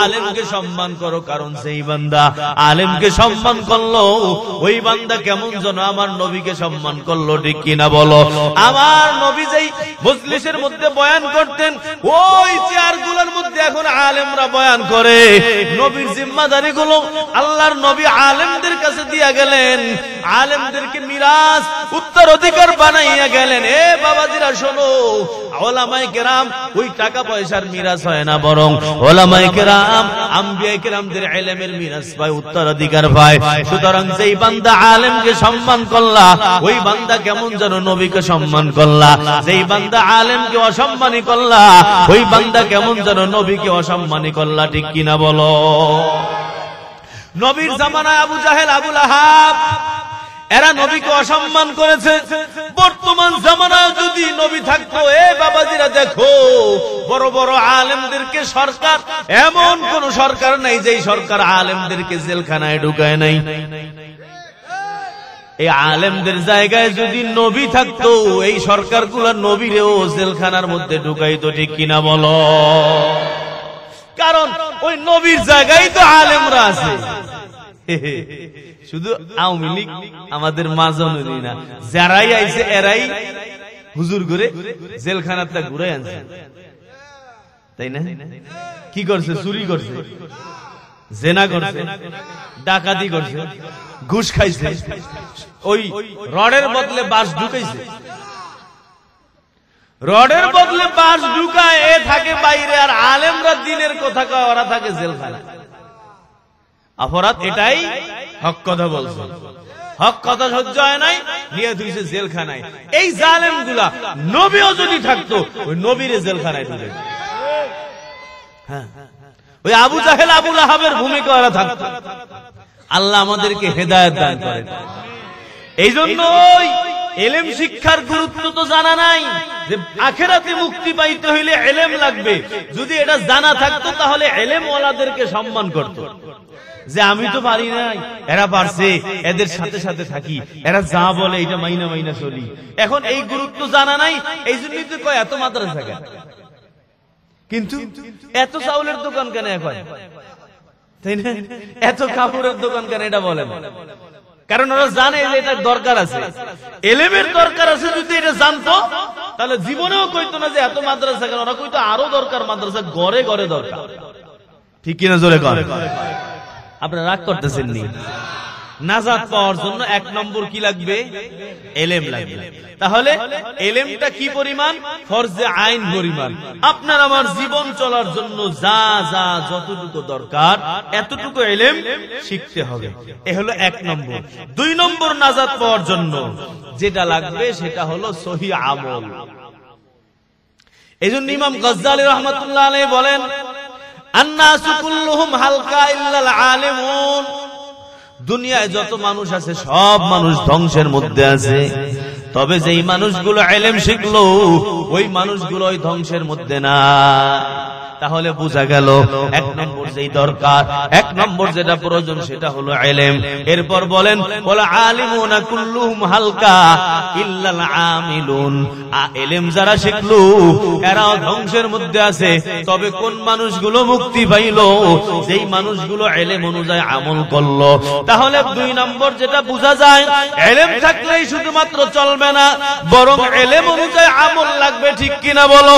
A: আলেমকে সম্মান করো। কারণ সেই বান্দা আলেমকে সম্মান করলো, ওই বান্দা কেমন যেন আমার নবীকে সম্মান করলো, ঠিক কিনা বলো? আমার নবী যেই মজলিসের মধ্যে বয়ান করতেন, ওই চেয়ারগুলোর মধ্যে এখন আলেমরা বয়ান করে। নবীর জিম্মাদারি গুলো আল্লাহর নবী আলেমদের কাছে দিয়া গেলেন, আলেমদেরকে মিরাস উত্তরাধিকার বানাইয়া গেলেন। এ বাবাজিরা শোনো, উলামায়ে কেরাম ওই টাকা পয়সার মিরাস হয় না, বরং উলামায়ে কেরাম আম্বিয়া কেরামদের ইলমের মিরাস পায়, উত্তরাধিকার পায়। সুতরাং যেই বান্দা আলেমকে সম্মান করলা, ওই বান্দা কেমন যেন নবীকে সম্মান করলা। যেই বান্দা আলেমকে অসম্মানী করলা, ওই বান্দা কেমন যেন নবীকে অসম্মানী করলা। ঠিক কিনা বলো? নবীর জামানায় আবু জাহেল, আবু লাহাব এরা নবীকে অসম্মান করেছে। বর্তমান জামানায় যদি নবী থাকতো, এ বাবাজিরা দেখো, বড় বড় আলেমদেরকে সরকার, এমন কোন সরকার নাই যেই সরকার আলেমদেরকে জেলখানায় ঢুকায় নাই। এই আলেমদের জায়গায় যদি নবী থাকতো, এই সরকারগুলো নবীরেও জেলখানার মধ্যে ঢুকাইতো। ঠিক কিনা বলো? কারণ ওই নবীর জায়গায় তো আলেমরা আছে। শুধু আওয়ামী লীগ আমাদের মাজনই না, যারাই আইছে এরাই হুজুর করে জেলখানাটা ঘুরে আনছে, তাই না? কি করছে? চুরি করছে, জেনা করছে, ডাকাতি করছে, ঘুষ খাইছে, ওই রডের বদলে বাঁশ ঢুকাইছে, রডের বদলে বাঁশ ঢুকায় এ থাকে বাইরে, আর আলেমরা দিনের কথা কয়, ওরা থাকে জেলখানায়। অপরাধ এটাই, হক কথা বলছে, হক কথা সহ্য হয় নাই, নিয়ে তুইছে জেলখানায়। এই জালেমগুলা নবীও যদি থাকতো, ওই নবীরে জেলখানায় ঢুকে। হ্যাঁ, ওই আবু জাহেল, আবু লাহাবের ভূমিকা ওরা থাকতো। আল্লাহ আমাদেরকে হেদায়েত দান করেন। এই জন্য এলেম শিক্ষার গুরুত্ব তো জানা নাই, যে আখিরাতে মুক্তি পাইতে হইলে এলেম লাগবে। যদি এটা জানা থাকতো, তাহলে এলেম ওয়ালাদেরকে সম্মান করত। যে আমি তো পারি নাই, এরা পারছে, এদের সাথে সাথে থাকি, এরা যা বলে এটা মাইনা মাইনা চলি। এখন এই গুরুত্ব জানা নাই, এই জন্যই তো কয় এত মাদ্রাসা কেন, কিন্তু এত চাউলের দোকান কেন এখন, তাই না? এত কাপড়ের দোকান কেন, এটা বলেন। কারণ ওরা জানে এটার দরকার আছে, এলেমের দরকার আছে। যদি এটা জানতো, তাহলে জীবনেও কইতো না যে এত মাদ্রাসা কেন। ওরা কইতো আরো দরকার মাদ্রাসা, ঘরে ঘরে দরকার। ঠিক কিনা? জোরে কর। আপনারা রাগ করতেছেন নি? নাজাত পাওয়ার জন্য এক নম্বর কি লাগবে? এলেম লাগবে। তাহলে এলেমটা কি পরিমাণ? ফরজে আইন পরিমাণ। আপনার আমার জীবন চলার জন্য যা যা যতটুকু দরকার, এতটুকু এলেম শিখতে হবে। এ হলো এক নম্বর। দুই নম্বর, নাজাত পাওয়ার জন্য যেটা লাগবে সেটা হলো সহি আমল। এজন্য ইমাম গজ্জালী রাহমাতুল্লাহ আলাইহি বলেন, আন্নাসু কুল্লুহুম হালকা ইল্লাল আলিমুন। দুনিয়ায় যত মানুষ আছে, সব মানুষ ধ্বংসের মধ্যে আছে। তবে যেই মানুষগুলো ইলম শিখলো, ওই মানুষগুলো ওই ধ্বংসের মধ্যে না। তাহলে বোঝা গেল এক নম্বর যেই দরকার, এক নম্বর যেটা প্রয়োজন, সেটা হলো ইলম। এরপর বলেন, ওয়াল আলিমুনা কুল্লুহুম হালকা ইল্লাল আমিলুন। ইলম যারা শিখলো, এরাও ধ্বংসের মধ্যে আছে। তবে কোন মানুষগুলো মুক্তি পাইলো? যেই মানুষগুলো ইলম অনুযায়ী আমল করলো। তাহলে দুই নম্বর যেটা বোঝা যায়, ইলম থাকলেই শুধুমাত্র চলবে না, বরং ইলম অনুযায়ী আমল লাগবে। ঠিক কিনা বলো?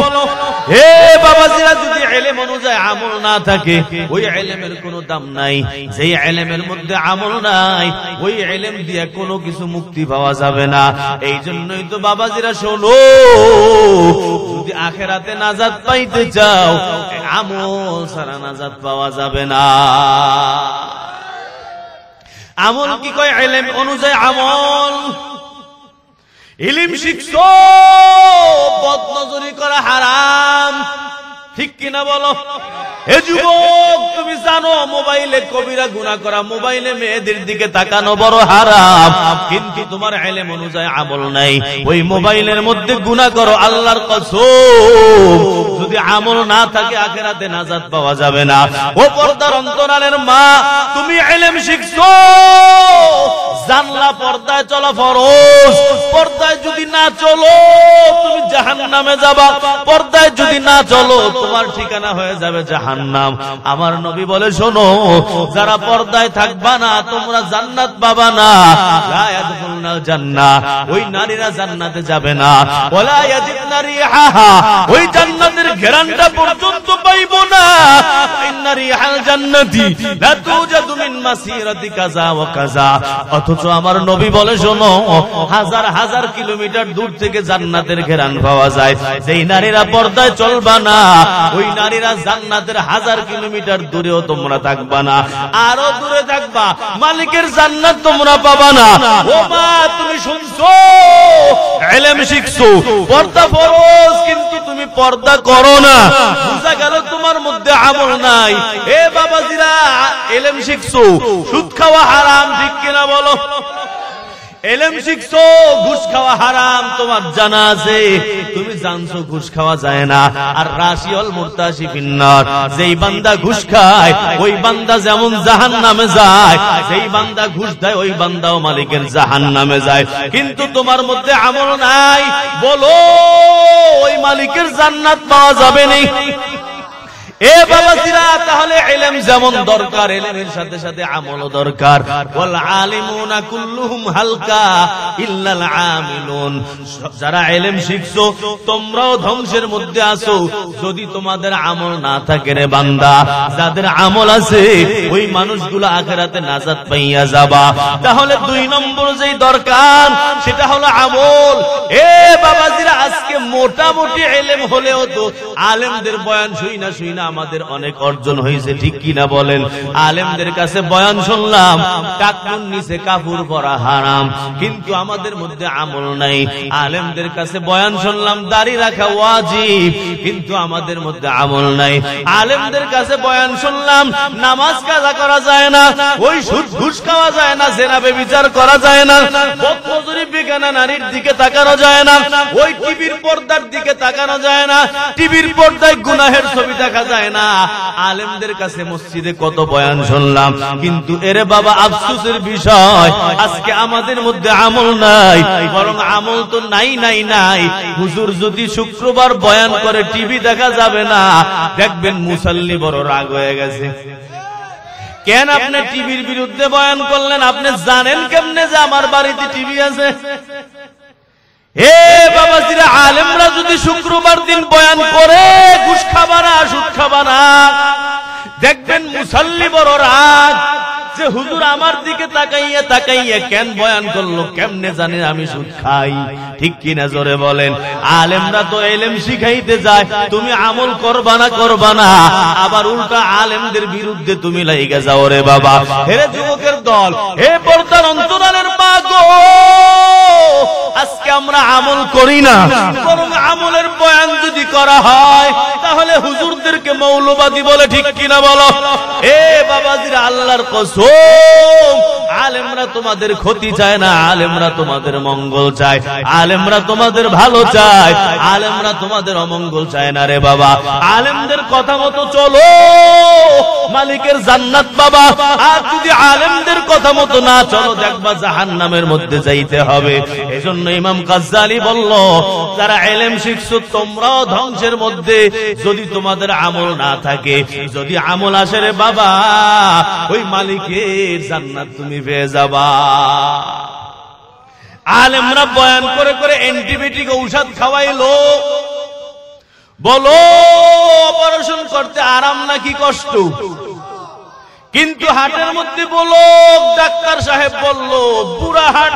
A: হে বাবাজিরা, যদি ইলম অনুযায়ী আমল না থাকে, ওই ইলমের কোনো দাম নাই। যেই ইলমের মধ্যে আমল নাই, ওই ইলম দিয়ে কোনো কিছু মুক্তি পাওয়া যাবে না। এই জন্যই তো বাবাজিরা শোনো, যদি আখিরাতে নাজাত পাইতে চাও, আমল ছাড়া নাজাত পাওয়া যাবে না। আমল কি কয়? ইলম অনুযায়ী আমল। ইলম শিখছো, বদনজরি করা হারাম। ঠিক কিনা বলো? হে যুবক, তুমি জানো মোবাইলে কবিরা গুনাহ করা, মোবাইলে মেয়েদের দিকে তাকানো বড় হারাম। কিন্তু তোমার ইলম অনুযায়ী আমল নাই, ওই মোবাইলের মধ্যে গুনাহ করো। আল্লাহর কসম, যদি আমল না থাকে, আখিরাতে নাজাত পাওয়া যাবে না। ও পর্দার অন্তরালের মা, তুমি ইলম শিখছো, জানলা পর্দায় চলা ফরজ। পর্দায় যদি না চলো, তুমি জাহান্নামে যাবা। পর্দায় যদি না চলো, তোমার ঠিকানা হয়ে যাবে জাহান্নাম। আমার নবী বলে, শোনো, যারা পর্দায় থাকবা না, তোমরা জান্নাত পাবা না। লা ইয়াদখুলুনাল জান্নাহ, ওই নারীরা জান্নাতে যাবে না। ওয়ালা ইয়াজিদনা রিহাহা, ওই জান্নাতের ঘ্রাণটা পর্যন্ত পাইবো না। ইন্না রিহাল জান্নাতি লা তুজাদু মিন মাসিরাতি কাযা ওয়া কাযা। অথচ আমার নবী বলে, শোনো, হাজার হাজার কিলোমিটার দূর থেকে জান্নাতের ঘ্রাণ পাওয়া যায়। যেই নারীরা পর্দায় চলবা না ওই নারীরা জান্নাতের 1000 কিলোমিটার দূরেও তোমরা থাকবা না, আরো দূরে থাকবা, মালিকের জান্নাত তোমরা পাবা না। ও মা, তুমি শুনছো, ইলম শিখছো, পর্দা ফরজ, কিন্তু তুমি পর্দা করো না, বুঝা গেল তোমার মধ্যে আমল নাই। এ বাবাজিরা, ইলম শিখছো, সুদ খাওয়া হারাম, ঠিক কিনা বলো? ইলম শিখছো, ঘুষ খাওয়া হারাম, তোমার জানা আছে, তুমি জানছো ঘুষ খাওয়া যায় না। আর রাশিউল মুরতাশি ফিন্নার, যেই বান্দা ঘুষ খায় ওই বান্দা যেমন জাহান্নামে যায়, যেই বান্দা ঘুষ দেয় ওই বান্দাও মালিকের জাহান্নামে যায়। কিন্তু তোমার মধ্যে আমল নাই, বলো ওই মালিকের জান্নাত পাওয়া যাবে না? এ বাবাজিরা, তাহলে ইলম যেমন দরকার, ইলমের সাথে সাথে আমলও দরকার। ওয়াল আলিমুনা কুল্লুহুম হালকা ইল্লাল আমিলুন, যারা ইলম শিখছো তোমরাও ধ্বংসের মধ্যে আছো যদি তোমাদের আমল না থাকে রে বান্দা। যাদের আমল আছে ওই মানুষগুলো আখিরাতে নাজাত পাইয়া যাবা। তাহলে 2 নম্বর যেই দরকার সেটা হলো আমল। এ বাবাজিরা, আজকে মোটামুটি ইলম হলেও তো আলেমদের বয়ান শুই না আমাদের অনেক অর্জন হয়েছে, ঠিক কিনা বলেন? আলেমদের কাছে বয়ান শুনলাম টাকনুর নিচে কাপড় পরা হারাম, কিন্তু আমাদের মধ্যে আমল নাই। আলেমদের কাছে বয়ান শুনলাম দাড়ি রাখা ওয়াজিব, কিন্তু আমাদের মধ্যে আমল নাই। আলেমদের কাছে বয়ান শুনলাম নামাজ কাজা করা যায় না, ওই সুদ ঘুষ খাওয়া যায় না, জেনা ব্যভিচার করা যায় না, বদনজরি বেগানা নারীর দিকে তাকানো যায় না, ওই টিভির পর্দার দিকে তাকানো যায় না, টিভির পর্দায় গুনাহের ছবি দেখা যায় না। আলেমদের কাছে মসজিদে কত বয়ান শুনলাম, কিন্তু এরে বাবা আফসোসের বিষয় আজকে আমাদের মধ্যে আমল নাই। বরং আমল তো নাই। হুজুর যদি শুক্রবার বয়ান করে টিভি দেখা যাবে না, দেখবেন মুসাল্লি বড় রাগ হয়ে গেছে। কেন আপনি টিভির বিরুদ্ধে বয়ান করলেন? আপনি জানেন কেমনে যে আমার বাড়িতে টিভি আছে? হে বাবাজিরা, আলেমরা যদি শুক্রবার দিন বয়ান করে ঘুষ খাবা না, সুদ খাবা না, দেখবেন মুসাল্লি বড় রাগ যে হুজুর আমার দিকে তাকাইয়া কেন বয়ান করলো, কেমনে জানেন আমি সুদ খাই? ঠিক কিনা জোরে বলেন? আলেমরা তো ইলম শিখাইতে যায়, তুমি আমল করবা না, আবার উল্টা আলেমদের বিরুদ্ধে তুমি লাইগা যাও রে বাবা। হে যুবকের দল, হে পর্দার অন্তরালের মা গো, আজকে আমরা আমল করি না, বরং আমলের বয়ান যদি করা হয় তাহলে হুজুরদেরকে মৌলবাদী বলে, ঠিক কিনা বলো? এ বাবাজিরা, আল্লাহর কসম, আলেমরা তোমাদের ক্ষতি চায় না, আলেমরা তোমাদের মঙ্গল চায়, আলেমরা তোমাদের ভালো চায়, আলেমরা তোমাদের অমঙ্গল চায় না রে বাবা। আলেমদের কথা মতো চলো, মালিকের জান্নাত বাবা। আর যদি আলেমদের কথা মতো না চলো, দেখবা জাহান্নামের মধ্যে যাইতে হবে। এজন্য ইমাম গাজ্জালী বলল, যারা ইলম শিখছো তোমরাও ধ্বংসের মধ্যে যদি তোমাদের আমল না থাকে। যদি আমল আসে রে বাবা, ওই মালিকের জান্নাত তুমি পেয়ে যাবা। আলেমরা বয়ান করে করে অ্যান্টিবায়োটিক ঔষধ খাওয়াইলো, বলো অপারেশন করতে আরাম নাকি কষ্ট? কিন্তু হাটের মধ্যে বলো, ডাক্তার সাহেব বলল পুরা হাট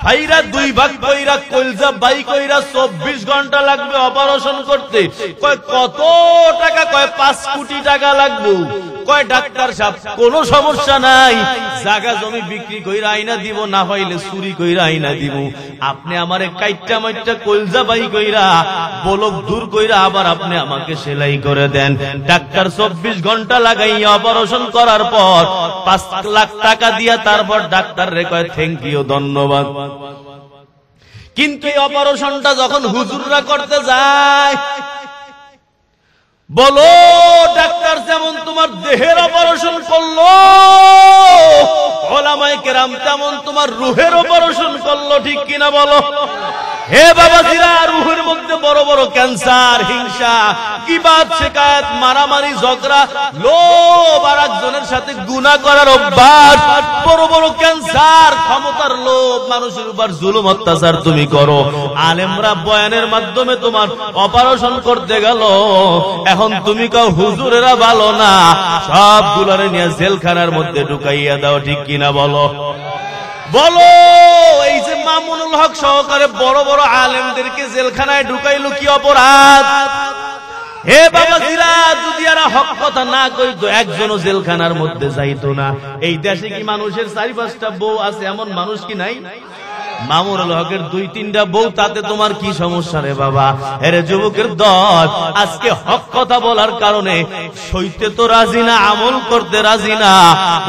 A: ভাইরা 2 ভাগ কইরা কলজা বাই কইরা 24 ঘন্টা লাগবে অপারেশন করতে। কয় কত টাকা? কয় 5 কোটি টাকা লাগবে। কয় ডাক্তার সাহেব কোনো সমস্যা নাই, জায়গা জমি বিক্রি কইরা আইনা দিব, না হইলে চুরি কইরা আইনা দিব। আপনি আমারে কাইট্টা মাইট্টা কলজা বাই কইরা বলক দূর কইরা আবার আপনি আমাকে সেলাই করে দেন। ডাক্তার 24 ঘন্টা লাগাইয়া অপারেশন করার পর 5 লাখ টাকা দিয়া তারপর ডাক্তার রে কয় থ্যাংক ইউ, ধন্যবাদ। কিন্তু এই অপারেশনটা যখন হুজুররা করতে যায়, বলো ডাক্তার যেমন তোমার দেহের অপারেশন করলো, ওলামায়ে কেরাম তেমন তোমার রুহের অপারেশন করলো, ঠিক কিনা বলো? হে বাবাজিরা, রুহের মধ্যে বড় বড় ক্যান্সার, হিংসা, কিবাদ, শিকায়ত, মারামারি, ঝগড়া, লোভ, আর একজনের সাথে গুনাহ করার অভ্যাস, বড় বড় ক্যান্সার, ক্ষমতার লোভ, মানুষের উপর জুলুম অত্যাচার তুমি করো। আলেমরা বয়ানের মাধ্যমে তোমার অপারেশন করতে গেল, এখন তুমি কাও হুজুরেরা ভালো না, সবগুলোরে নিয়ে জেলখানার মধ্যে ঢুকাইয়া দাও, ঠিক কিনা বলো? বলো এই যে মামুনুল হক সহকারে বড় বড় আলেমদেরকে জেলখানায় ঢুকাইলো কি অপরাধ? হে বাবাজিরা, যদি এরা হক কথা না কইতো একজনও জেলখানার মধ্যে যাইতো না। এই দেশে কি মানুষের 4-5টা বউ আছে এমন মানুষ কি নাই? মামুনুল হকের 2-3টা বউ, তাতে তোমার কি সমস্যা রে বাবা? এর যুবকের দল আজকে হক কথা বলার কারণে সইতে তো রাজি না, আমল করতে রাজি না,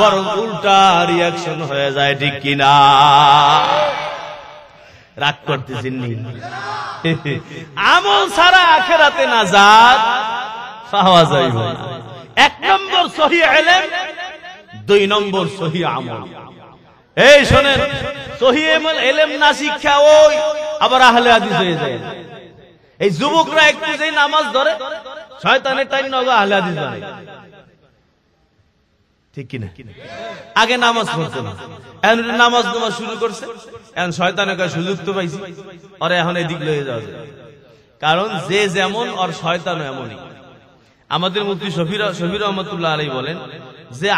A: বরং উল্টা রিয়াকশন হয়ে যায়, ঠিক কিনা? রাগ করতেছেন নি? আমল ছাড়া আখিরাতে নাজাত পাওয়া যাইবে না। 1 নম্বর সহিহ ইলম, 2 নম্বর সহিহ আমল। এই শোনেন, সহিহ ইলম না শিক্ষা ওই আবার আহলে হাদিস হয়ে যায়। এই যুবকরা একটু যেই নামাজ ধরে শয়তানের টাইম নগো আহলে হাদিস বানায়, ঠিক কিনা? আগে নামাজ পড়তো না, এখন নামাজ শুরু করছে, এখন শয়তানের কাছে সুযোগ তো পাইছি, আরে এখন এদিক লয়ে যাওয়া যায়। কারণ যে যেমন আর শয়তানও এমনই। আমাদের মুফতি শফির রহমতুল্লাহ আলাইহি বলেন যে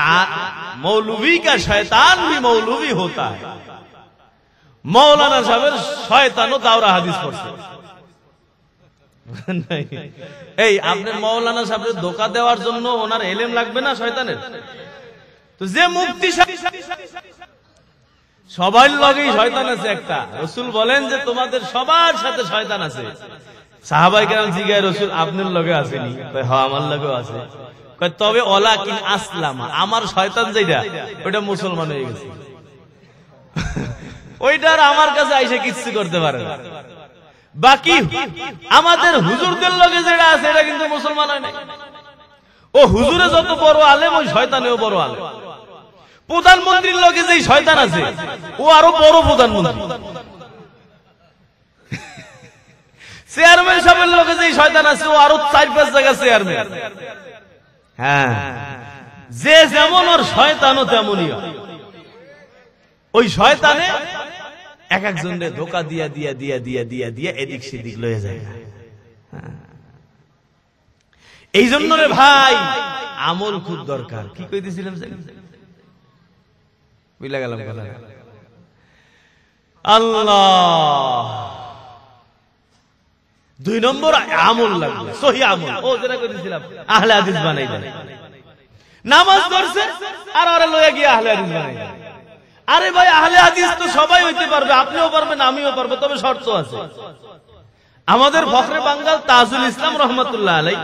A: মৌলভী কা শয়তান ভি মৌলভী হোতা है। মৌলানা সাহেবের শয়তানও দাওরা হাদিস পড়ছে। এই আপনি মৌলানা সাহেবের ধোঁকা দেওয়ার জন্য ওনার এলেম লাগবে না শয়তানের? তো যে মুফতি সবার লগেই শয়তান আছে একটা। রাসূল বলেন যে তোমাদের সবার সাথে শয়তান আছে। সাহাবায়ে কেরাম জিজ্ঞাসা, রাসূল আপনার লগে আসেনি? কয় হ্যাঁ আমার লগেও আছে। কয় তবে ওয়ালাকিন আসলামা, আমার শয়তান যেটা ওটা মুসলমান হয়ে গেছে, ওইটার আমার কাছে আইসা কিচ্ছু করতে পারে না। বাকি আমাদের হুজুরদের লগে যেটা আছে এটা কিন্তু মুসলমান হয় নাই। ও হুজুরে যত বড় আলেম ওই শয়তানেও বড় আলেম। প্রধানমন্ত্রীর লগে যেই শয়তান আছে ও আরো বড় প্রধানমন্ত্রী। চেয়ারম্যান সাহেবের লগে যেই শয়তান আছে ও আরো 4-5 জায়গা চেয়ারম্যান। হ্যাঁ, যে যেমন ওর শয়তানও তেমনই। ওই শয়তানে এক একজনের ধোঁকা দিয়া দিয়া দিয়া দিয়া দিয়া দিয়া এদিক সেদিক লয়ে যায়। এই জন্য রে ভাই আমল খুব দরকার। কি কইতেছিলাম জানেন? বুঝলা গেলাম কথা। আল্লাহ 2 নম্বর আমল লাগবে, সহিহ আমল। ও যেটা কইতেছিলাম আহলে হাদিস বানাই দেন। নামাজ পড়ছে আর ওরে লয়ে গিয়ে আহলে হাদিস বানাই দেন। আরে ভাই আহলে হাদিস তো সবাই হইতে পারবে, আপনিও পারবেন আমিও পারবো, তবে শর্ত আছে। আমাদের ফখরে বাঙ্গাল তাজুল ইসলাম রহমাতুল্লাহ আলাইহি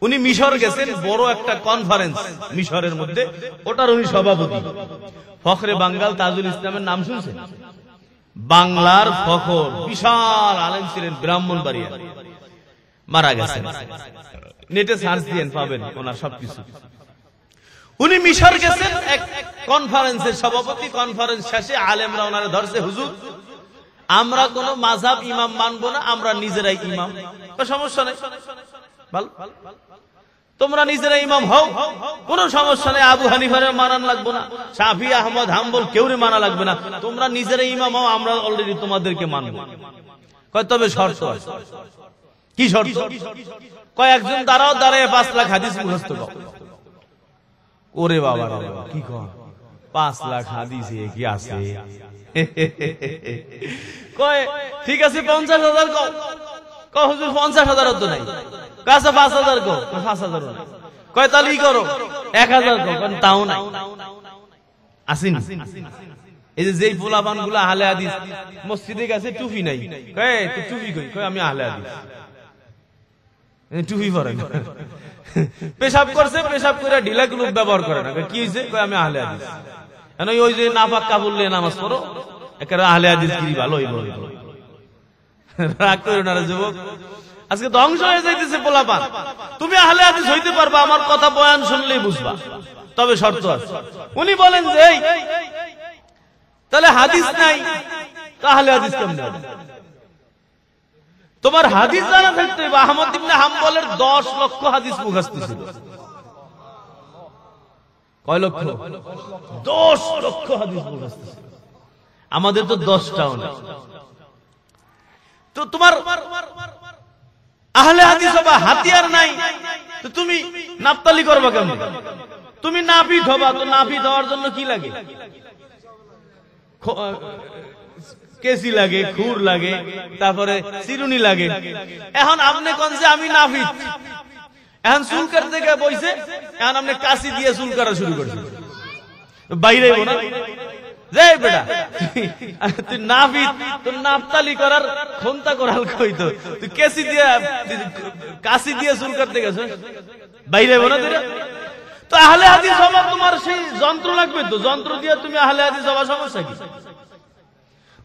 A: উনি মিশর গেছেন, বড় একটা কনফারেন্স মিশরের মধ্যে, ওটার উনি সভাপতি। ফখরে বাঙ্গাল তাজুল ইসলামের নাম শুনছেন? বাংলার ফখর, বিশাল আলেম ছিলেন, ব্রাহ্মণবাড়িয়া, মারা গেছেন। নেটে সার্চ দিয়েন পাবেন ওনার সবকিছু। উনি মিশর গেছেন এক কনফারেন্সের সভাপতি। কনফারেন্স শেষে আলেমরা ওনারে ধরছে, হুজুর আমরা কোন মাযহাব ইমাম মানবো না, আমরা নিজেরাই ইমাম। সমস্যা নেই, ভালো, তোমরা নিজেরা ইমাম হও, কোন সমস্যা নেই। আবু হানিফারে মানান লাগবে না, শাফি আহমদ হাম্বল কেউরে মানা লাগবে না, তোমরা নিজেরা ইমাম হও, আমরা অলরেডি তোমাদেরকে মানবো। কয় তবে শর্ত আছে। কি শর্ত? কয় একজন দাঁড়াও, দাঁড়ায় 5 লাখ হাদিস মুখস্থ করো। ওরে বাবা কি কয় 5 লাখ হাদিস কি আছে? কয় ঠিক আছে 50,000 কও। কয় হুজুর 50,000 তো নাই। কাছে 5,000 কও। 5,000 নাই। কয় তাহলে কি করো? 1,000 কও। কোন তাও নাই। আসেনি। এই যে যেই পোলাপান গুলা আহলে হাদিস মসজিদে গেছে টুপি নাই, কয় তুই টুপি কই? কয় আমি আহলে হাদিস। টুপি পরে না, পেশাব করছে, পেশাব করে ঢিলা গ্লুব ব্যবহার করে না। কি হয়েছে? কয় আমি আহলে হাদিস। এখন ওই যে নাপাক কাপড় নিয়ে নামাজ পড়ো, একেবারে আহলে হাদিস কি ভালো হইব। রাগ করো না রে যুবক, আজকে ধ্বংস হয়ে যাইতেছে পোলাপান। তুমি আহলে হাদিস হইতে পারবা, আমার কথা বয়ান শুনলেই বুঝবা, তবে শর্ত আছে। উনি বলেন যে তাহলে হাদিস নাই, তাহলে হাদিস কেমন হবে? তোমার হাদিস জানা থাকতে হবে। আহমদ ইবনে হাম্বলের 10 লক্ষ হাদিস মুখস্থ ছিল। কয় লক্ষ? 10 লক্ষ হাদিস মুখস্থ ছিল। আমাদের তো 10টাও না। তো তোমার আহলে হাদিস হবা, হাতিয়ার নাই, তো তুমি নাপতালি করবা কেমন? তুমি নাফিদ হবা, তো নাফিদ হওয়ার জন্য কি লাগে? কেসি লাগে, খুর লাগে, তারপরে চিরুনি লাগে। এখন আপনি কোন যে আমি নাফিদ, এখন চুল কাটতে গিয়ে বইছে, এখন আপনি কাশি দিয়ে চুল কাটা শুরু করছেন, বাইরে না যে বেটা তুই নাফিদ, তোর নাফতালি করার ক্ষমতা করাল কইতো, তুই কেসি দিয়ে কাশি দিয়ে চুল কাটতে গেছ, বাইরে না তুই। তো আহলে হাদিস হওয়া তোমার সেই যন্ত্র লাগবে, তো যন্ত্র দিয়ে তুমি আহলে হাদিস হওয়া সমস্যা কি?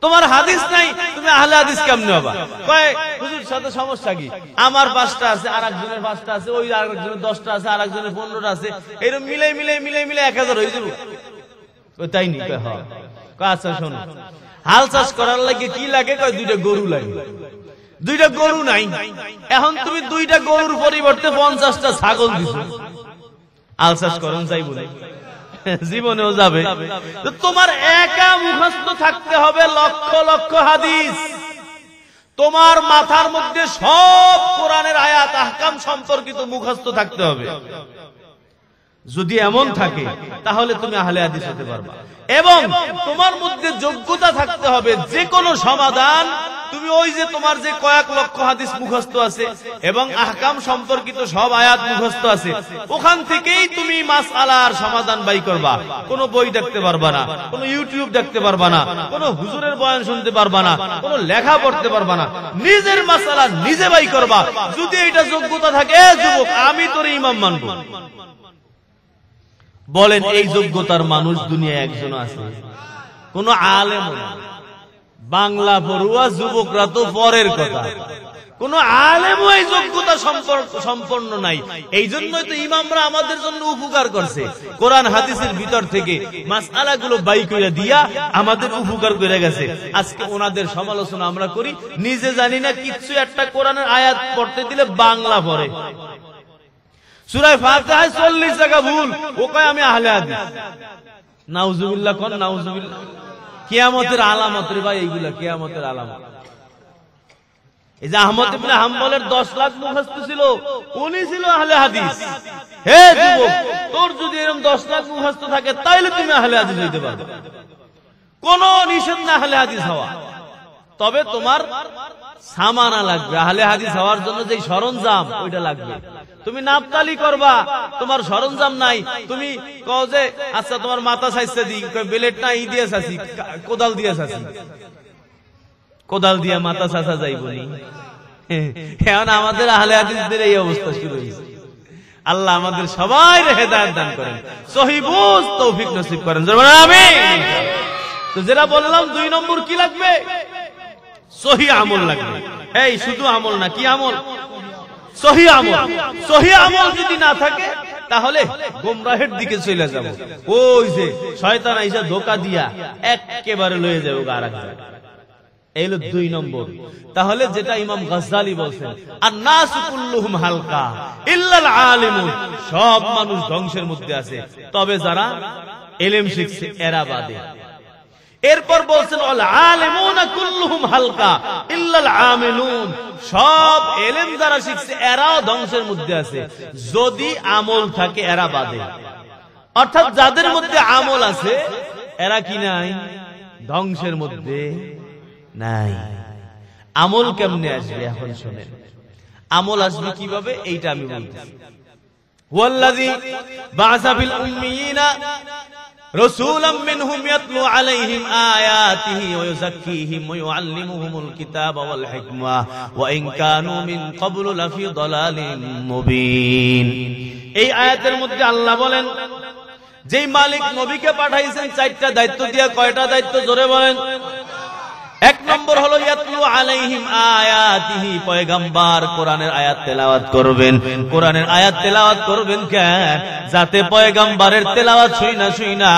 A: তোমার হাদিস নাই, তুমি আহলে হাদিস কেমনে হবা? কয় হুজুর সাথে সমস্যা কি? আমার 5টা আছে, আরেকজনের 5টা আছে, ওই আরেকজনের 10টা আছে, আরেকজনের 15টা আছে, এরকম মিলে 1000 হয়ে যাবে। তাই নি? কয় হ্যাঁ। কয় আচ্ছা শোনো, হাল চাষ করার লাগে কি লাগে? কয় 2টা গরু লাগে। 2টা গরু নাই, এখন তুমি 2টা গরুর পরিবর্তে 50টা ছাগল দিছো, হাল চাষ করুন যাই বলে জীবনেও যাবে। তোমার একা মুখস্থ থাকতে হবে লক্ষ লক্ষ হাদিস, তোমার মাথার মধ্যে সব কোরআনের আয়াত আহকাম সম্পর্কিত মুখস্থ থাকতে হবে। যদি এমন থাকে তাহলে তুমি আহলে হাদিস হতে পারবা। এবং তোমার মধ্যে যোগ্যতা থাকতে হবে, যে কোনো সমাধান তুমি ওই যে তোমার যে কয়েক লক্ষ হাদিস মুখস্থ আছে এবং আহকাম সম্পর্কিত সব আয়াত মুখস্থ আছে, ওখান থেকেই তুমি মাসআলার সমাধান বাই করবা। কোনো বই দেখতে পারবা না, কোনো ইউটিউব দেখতে পারবা না, কোনো হুজুরের বয়ান শুনতে পারবা না, কোনো লেখা পড়তে পারবা না, নিজের মাসআলা নিজে বাই করবা। যদি এটা যোগ্যতা থাকে, যুবক আমি তোর ইমাম মানবো। বলেন এই যোগ্যতার মানুষ দুনিয়ায় একজন আছে? কোন আলেম না। বাংলা পড়ুয়া যুবকরা তো পরের কথা, কোন আলেমও এই যোগ্যতা সম্পন্ন নাই। এই জন্যই তো ইমামরা আমাদের জন্য উপকার করছে, কোরআন হাদিসের ভিতর থেকে মাসআলাগুলো বাই করে দিয়া আমাদের উপকার করে গেছে। আজকে ওনাদের সমালোচনা আমরা করি, নিজে জানি না কিচ্ছু। একটা কোরআনের আয়াত পড়তে দিলে বাংলা পড়ে, সূরা ফাতিহায় 40 জায়গা ভুল, ও কয় আমি আহলে হাদিস। নাউজুবিল্লাহ কোন নাউজুবিল্লাহ। কিয়ামতের আলামত রে ভাই, এইগুলা কিয়ামতের আলামত। এই যে আহমদ ইবনে হাম্বলের 10 লাখ মুখস্থ ছিল, উনি ছিল আহলে হাদিস। হে যুবক, তোর যদি এরকম 10 লাখ মুখস্থ থাকে তাহলে তুমি আহলে হাদিস হইতে পারবে। কোন নিষেধ না আহলে হাদিস হওয়া, তবে তোমার সামানা লাগবে। আহলে হাদিস হওয়ার জন্য যে সরঞ্জাম ওইটা লাগবে। তুমি নাপতালি করবা, তোমার সরঞ্জাম নাই, তুমি কও যে আচ্ছা তোমার মাথা সাইজটা দিই, বেলেট না ই দিয়ে চাচি, কোদাল দিয়ে চাচি, কোদাল দিয়ে মাথা চাচা যাই বলি। এখন আমাদের আহলে হাদিসদের এই অবস্থা শুরু হয়েছে। আল্লাহ আমাদের সবাই হেদায়েত দান করেন, সহিহ বুঝ তৌফিক নসিব করেন, আমিন। তো যেটা বললাম 2 নম্বর কি লাগবে? সহিহ আমল লাগবে। এই শুধু আমল না, কি আমল? সহিহ আমল। সহিহ আমল যদি না থাকে তাহলে গোমরাহের দিকে চলে যাব। ওই যে শয়তান আইসা ধোঁকা দিয়া একেবারে লয়ে যাবে আরেক জায়গায়। এই হলো 2 নম্বর। তাহলে যেটা ইমাম গাজ্জালি বলছেন, আন-নাসু কুল্লুহুম হালকা ইল্লাল আলিমুন, সব মানুষ ধ্বংসের মধ্যে আছে, তবে যারা ইলম শিখছে এরা বাদে। এরপর বলছেন আল আলিমুনা কুল্লুহুম হালকা ইল্লাল আমিলুন, সব ইলম যারা শিখছে এরাও ধ্বংসের মধ্যে আছে, যদি আমল থাকে এরা বাদে। অর্থাৎ যাদের মধ্যে আমল আছে এরা কি নাই? ধ্বংসের মধ্যে নাই। আমল কেমনে আসবে এখন শুনেন। আমল আসবে কিভাবে এইটা আমি বলতেছি। ওয়াল্লাযী বা'সা ফিল উম্মিয়িনা রাসূলাম মিনহুম ইয়াতলু আলাইহিম আয়াতিহি ওয়া ইউযাক্কিহিম ওয়া ইউআল্লিমুহুমুল কিতাবা ওয়াল হিকমা ওয়া ইন কানু মিন ক্বাবলু লাফি দালালিন মুবিন। এই আয়াতের মধ্যে আল্লাহ বলেন, যেই মালিক নবীকে পাঠাইছেন 4টা দায়িত্ব দিয়া, কয়টা দায়িত্ব জোরে বলেন? 1 নম্বর হলো ইয়াতলু আলাইহিম আয়াতিহি, পয়গম্বর কোরআনের আয়াত তেলাওয়াত করবেন। কোরআনের আয়াত তেলাওয়াত করবেন কেন? যাতে পয়গম্বরের তেলাওয়াত শুইনা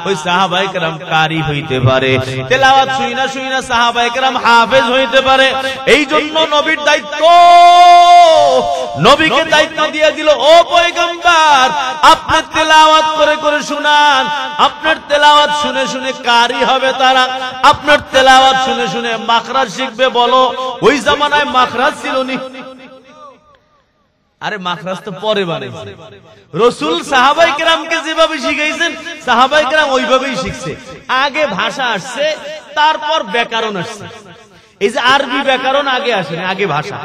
A: ওই সাহাবায়ে কেরাম কারি হইতে পারে, তেলাওয়াত শুইনা সাহাবায়ে কেরাম হাফেজ হইতে পারে। এই জন্য নবীর দায়িত্ব, নবীকে দায়িত্ব দিয়ে দিল, ও পয়গম্বর আপনি তেলাওয়াত করে করে শুনান। আপনার তেলাওয়াত শুনে শুনে কারি হবে তারা, আপনার তেলাওয়াত শুনে শুনে মাখরাজ শিখবে। বলো ওই জামানায় মাখরাজ ছিল নি? আরে মাখরাজ তো পরে বানাইছে। রাসূল সাহাবায়ে কেরামকে যেভাবে শিখাইছেন সাহাবায়ে কেরাম ওইভাবেই শিখছে। আগে ভাষা আসছে, তারপর ব্যাকরণ আসছে। এই যে আরবি ব্যাকরণ আগে আসে না, আগে ভাষা।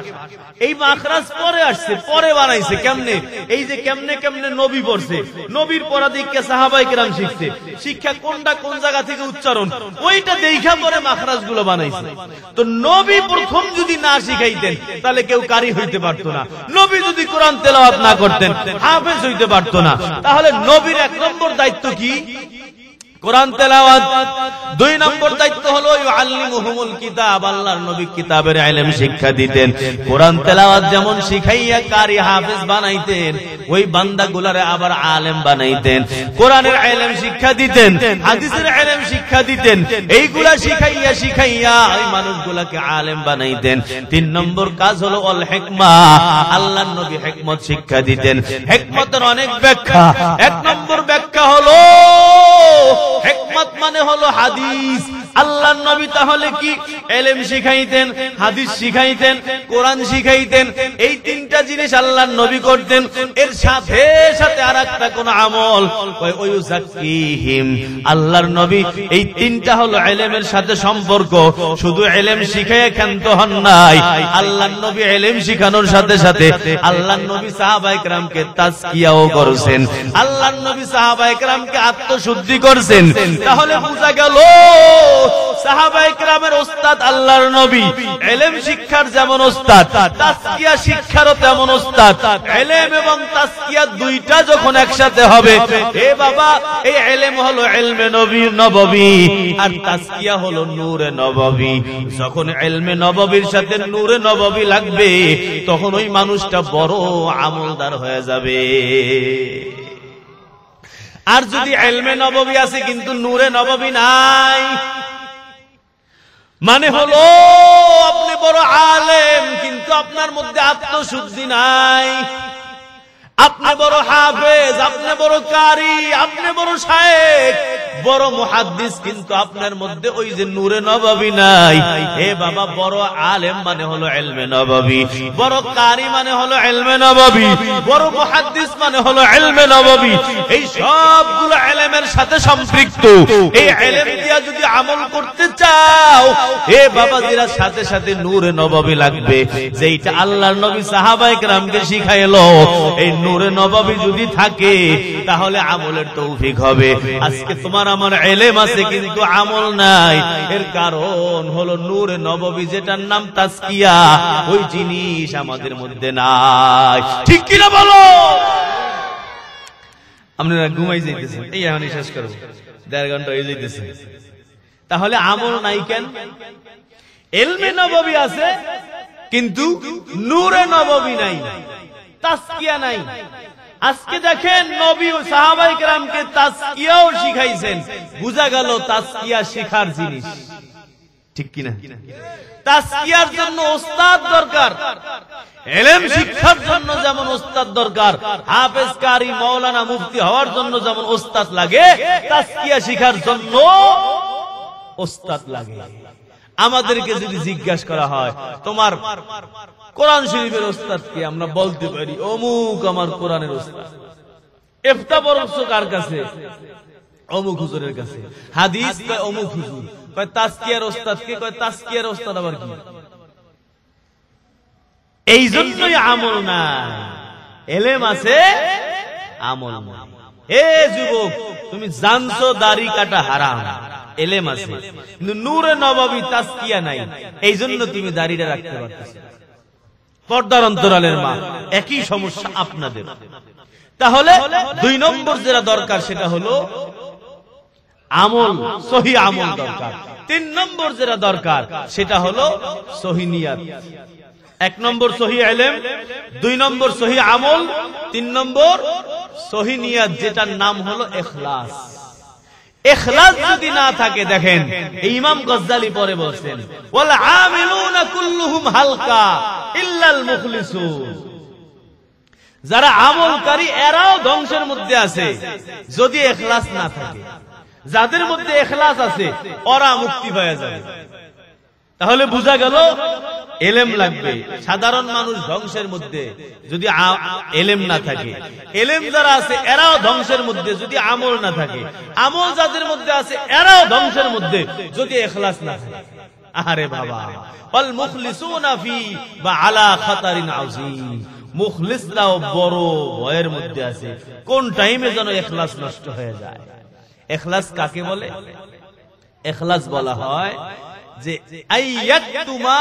A: এই মাখরাজ পরে আসছে, পরে বানাইছে। কেমনে? এই যে কেমনে কেমনে নবী পড়ছে, নবীর পড়া দিককে সাহাবায়ে কেরাম শিখছে। শিক্ষা কোনটা কোন জায়গা থেকে উচ্চারণ, ওইটা দেখা পরে মাখরাজ গুলো বানাইছে। তো নবী প্রথম যদি না শিখাইতেন তাহলে কেউ কারি হইতে পারতো না। নবী যদি কোরআন তেলাওয়াত না করতেন হাফেজ হইতে পারতো না। তাহলে নবীর 1 নম্বর দায়িত্ব কি? কোরআন তেলাওয়াত। 2 নম্বর দায়িত্ব হলো ইউআল্লিমুহুমুল কিতাব, আল্লাহর নবী কিতাবের ইলম শিক্ষা দিতেন। কোরআন তেলাওয়াত যেমন শিখাইয়া কারি হাফেজ বানাইতেন, ওই বান্দাগুলারে আবার আলেম বানাইতেন। কোরআনের ইলম শিক্ষা দিতেন, হাদিসের ইলম শিক্ষা দিতেন। এইগুলা শিখাইয়া শিখাইয়া ওই মানুষগুলাকে আলেম বানাইতেন। 3 নম্বর কাজ হলো আল হিকমা, আল্লাহর নবী হিকমত শিক্ষা দিতেন। হিকমতের অনেক ব্যাখ্যা। 1 নম্বর ব্যাখ্যা হলো হিকমত মানে হলো হাদিস। আল্লাহর নবী তাহলে কি ইলম শিখাইতেন, হাদিস শিখাইতেন, কোরআন শিখাইতেন। এই 3টা জিনিস আল্লাহর নবী করতেন। এর সাথে সাথে আরেকটা কোন আমল, ওই যাকিহিম, আল্লাহর নবী এই 3টা হলো ইলমের সাথে সম্পর্ক। শুধু ইলম শিখায় ক্ষান্ত হন নাই, আল্লাহর নবী ইলম শিখানোর সাথে সাথে আল্লাহর নবী সাহাবায়ে কেরামকে তাজকিয়াও করেছেন। আল্লাহর নবী সাহাবায়ে কেরামকে আত্মশুদ্ধি করেছেন। তাহলে বোঝা গেল সাহাবায়ে কেরামের ওস্তাদ আল্লাহর নবী। ইলম শিক্ষার যেমন ওস্তাদ, তাজকিয়া শিক্ষারও তেমন ওস্তাদ। ইলম এবং তাজকিয়া দুইটা যখন একসাথে হবে, এ বাবা, এই ইলম হলো ইলমে নববী আর তাজকিয়া হলো নূরে নববী। যখন ইলমে নববীর সাথে নূরে নববী লাগবে তখন ওই মানুষটা বড় আমলদার হয়ে যাবে। আর যদি ইলমে নববী আছে কিন্তু নূরে নববী নাই, মানে হলো আপনি বড় আলেম কিন্তু আপনার মধ্যে আত্মশুদ্ধি নাই। আপনি বড় হাফেজ, আপনি বড় কারি, আপনি বড় শায়েখ, বড় মুহাদ্দিস, কিন্তু আপনার মধ্যে ওই যে নূরে নববী নাই। হে বাবা, বড় আলেম মানে হলো ইলমে নববী, বড় কারি মানে হলো ইলমে নববী, বড় মুহাদ্দিস মানে হলো ইলমে নববী। এই সবগুলো ইলমের সাথে সম্পৃক্ত। এই ইলম দিয়া যদি আমল করতে চাও, হে বাবা, যেটা সাথে সাথে নূরে নববী লাগবে, যেটা আল্লাহর নবী সাহাবায়ে কেরামকে শিখাইলো, এই নূরে নববী যদি থাকে তাহলে আমলের তৌফিক হবে। আজকে তোমার আমার ইলম আছে কিন্তু আমল নাই, এর কারণ হলো নূরে নববী যেটার নাম তাজকিয়া, ওই জিনিস আমাদের মধ্যে নাই। ঠিক কিনা বলো? আপনারা ঘুমাই যাইতেছেন, এই এখনই শেষ করব, 1.5 ঘন্টা হয়ে যাইতেছে। তাহলে আমল নাই কেন? ইলমে নববী আছে কিন্তু নূরে নববী নাই, তাজকিয়া নাই। আজকে দেখেন নবী ও সাহাবায়ে কেরামকে তাজকিয়াও শিখাইছেন। বুঝা গেল তাজকিয়া শেখার জিনিস। ঠিক কিনা? তাজকিয়ার জন্য ওস্তাদ দরকার, ইলম শিক্ষার জন্য যেমন ওস্তাদ দরকার, হাফেজ, কারি, মাওলানা, মুফতি হওয়ার জন্য যেমন ওস্তাদ লাগে, তাজকিয়া শিখার জন্য ওস্তাদ লাগে। আমাদেরকে যদি জিজ্ঞাসা করা হয় তোমার কোরআন শরীফের ওস্তাদ কি, আমরা বলতে পারি অমুক আমার কোরআনের ওস্তাদ। ইফতা পড়ছো কার কাছে? অমুক হুজুরের কাছে। হাদিস কয় অমুক হুজুর। কয় তাজকিয়ার ওস্তাদ কে? কয় তাজকিয়ার ওস্তাদ আবার কি? এই জন্যই আমল নাই। ইলম আছে, আমল নাই। হে যুবক, তুমি জানছো দাড়ি কাটা হারাম, ইলম আছে কিন্তু নূরে নববী তাজকিয়া নাই, এই জন্য তুমি দাড়িটা রাখতে পারতেছো। পর্দার অন্তরালের মা, একই সমস্যা আপনাদের। তাহলে 2 নম্বর যেটা দরকার সেটা হলো আমল, সহি আমল দরকার। 3 নম্বর যেটা দরকার সেটা হলো সহি নিয়াত। 1 নম্বর সহি ইলম, 2 নম্বর সহি আমল, 3 নম্বর সহি নিয়াত, যেটার নাম হলো ইখলাস। ইখলাস যদি না থাকে, দেখেন ইমাম গজ্জালি পরে বলছেন, ওয়াল আমিলুনা কুল্লুহুম হালকা ইল্লাল মুখলিসুন। যারা আমলকারী এরাও ধ্বংসের মধ্যে আছে যদি ইখলাস না থাকে। যাদের মধ্যে ইখলাস আছে ওরা মুক্তি পেয়ে যাবে। তাহলে বোঝা গেল এলেম লাগবে। সাধারণ মানুষ ধ্বংসের মধ্যে যদি এলেম না থাকে, এলেম যারা আছে এরাও ধ্বংসের মধ্যে যদি আমল না থাকে, আমল যাদের মধ্যে আছে এরাও ধ্বংসের মধ্যে যদি ইখলাস না থাকে। আরে বাবা, ওয়াল মুখলিসুনা ফি বা আলা খাতারিন আযীম, মুখলিসরাও বড় ভয়ের মধ্যে আছে, কোন টাইমে যেন ইখলাস নষ্ট হয়ে যায়। ইখলাস কাকে বলে? ইখলাস বলা হয় যে আইয়াতুমা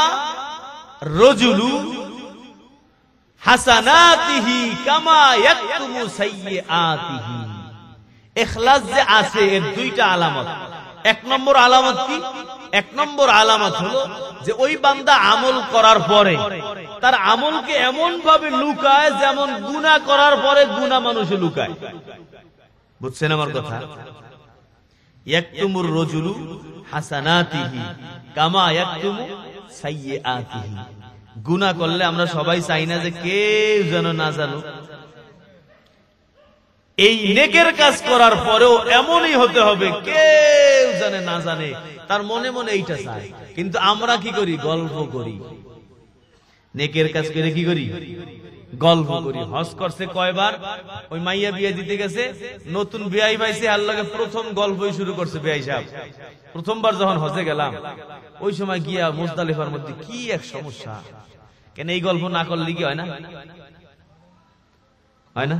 A: রাজুলু হাসানাতিহি কামা ইয়াকতুমু সাইয়্যাতিহি। ইখলাস যে আছে এর দুইটা আলামত। এক নম্বর আলামত কি? এক নম্বর আলামত হলো যে ওই বান্দা আমল করার পরে তার আমলকে এমন ভাবে লুকায় যেমন গুনাহ করার পরে গুনাহ মানুষে লুকায়। বুঝছেন আমার কথা? ইয়াকতুমুর রাজুলু হাসানাতিহি কামা ইয়াকতুমু সাইয়্যাতিহি। গুনাহ করলে আমরা সবাই চাই না যে কেউ যেন না জানো। এই নেকের কাজ করার পরেও এমনই হতে হবে কেউ জানে না জানে, তার মনে মনে এইটা চায়। কিন্তু আমরা কি করি? গল্প করি। নেকের কাজ করে কি করি? গল্প করি। হজ করছে কয়বার? ওই মাইয়া বিয়ে দিতে গেছে, নতুন বিয়াই পাইছে, আর লাগে প্রথম গল্পই শুরু করছে বিয়াই সাহেব। প্রথমবার যখন হজে গেলাম ওই সময় গিয়া মুজদালিফার মধ্যে কি এক সমস্যা। কেন এই গল্প না করলে কি হয় না? হয় না?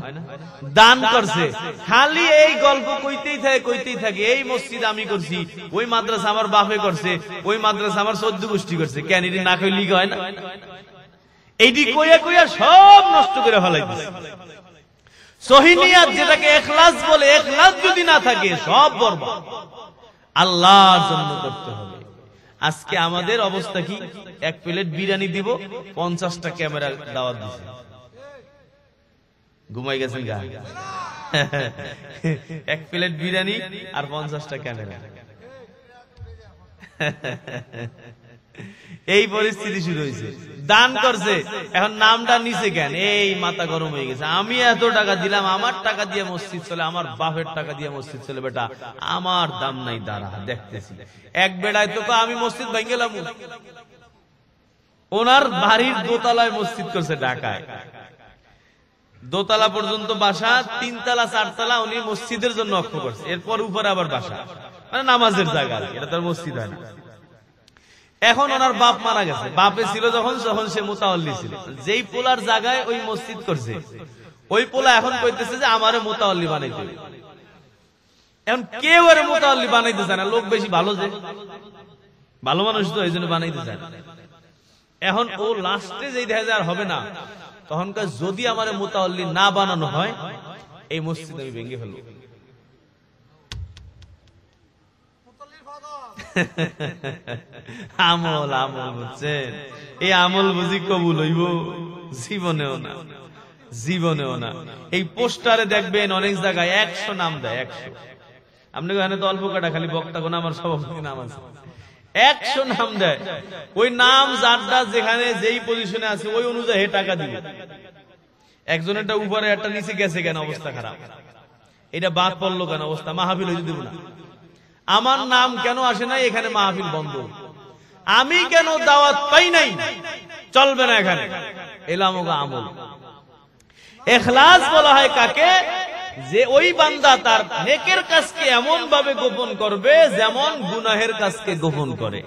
A: দান করছে, খালি এই গল্প কইতেই থাকে। এই মসজিদ আমি করছি, ওই মাদ্রাসা আমার বাপে করছে, ওই মাদ্রাসা আমার 14 গোষ্ঠী করছে। কেন এটি না কইলে কি হয় না? এইটি কইয়া কইয়া সব নষ্ট করে ফেলাইছে। সহিহ নিয়াত যেটাকে ইখলাস বলে, ইখলাস যদি না থাকে সব বরবাদ। আল্লাহর জন্য করতে হবে। আজকে আমাদের অবস্থা কি? এক প্লেট বিরিয়ানি দিব, 50টা ক্যামেরা দাওয়াত দিছে। ঘুমাই গেছেন গা? এক প্লেট বিরিয়ানি আর 50টা ক্যামেরা। এই পরিস্থিতি শুরু হয়েছে। দান করছে, এখন নামটা নিচে কেন? এই মাথা গরম হয়ে গেছে। আমি এত টাকা দিলাম, আমার টাকা দিয়ে মসজিদ চলে, আমার বাপের টাকা দিয়ে মসজিদ চলে, বেটা আমার দাম নাই, দাঁড়া দেখতেছি। এক বেড়ায় তো আমি মসজিদ ভেঙে গেলাম। ওনার বাড়ির দোতলায় মসজিদ করছে ঢাকায়, দোতলা পর্যন্ত বাসা, 3 তলা 4 তলা উনি মসজিদের জন্য অক্ষ করছে। এরপর উপরে আবার বাসা, মানে নামাজের জায়গা, এটা তার মসজিদ হয় না। এখন ওনার বাপ মারা গেছে। বাপে ছিল যখন সে মুতাওয়াল্লি ছিল, যেই পোলার জায়গায় ওই মসজিদ করছে, ওই পোলা এখন কইতেছে যে আমারে মুতাওয়াল্লি বানাইতে। এখন কেউ এর মুতাওয়াল্লি বানাইতে চায় না, লোক বেশি ভালো, যে ভালো মানুষ তো এই জন্য বানাইতে চায় না। এখন ও লাস্টে যেই দেখা যায় আর হবে না, তখনকার যদি আমারে মুতাওয়াল্লি না বানানো হয়, এই মসজিদ আমি ভেঙে ফেলবো। আমল আমল বুঝছেন? এই আমল বুঝি কবুল হইব? জীবনেও না, জীবনেও না। এই পোস্টারে দেখবেন অনেক জায়গায় 100 নাম দেয়, 100। আপনি এখানে তো অল্প কাটা, খালি বক্তা কোন আমার সভাপতি নাম আছে, 100 নাম দেয়। ওই নাম যারটা যেখানে যেই পজিশনে আছে ওই অনুযায়ী টাকা দিবে। একজনেরটা উপরে একটা নিচে গেছে কেন, অবস্থা খারাপ। এটা বাদ পড়লো কেন, অবস্থা মাহফিল হইতে দেব না। আমার নাম কেন আসে নাই, এখানে মাহফিল বন্ধ। আমি কেন দাওয়াত পাই নাই, চলবে না এখানে। এলাম ওগা আমল। ইখলাস বলা হয় কাকে? যে ওই বান্দা তার নেকের কাজকে এমন ভাবে গোপন করবে যেমন গুনাহের কাজকে গোপন করে।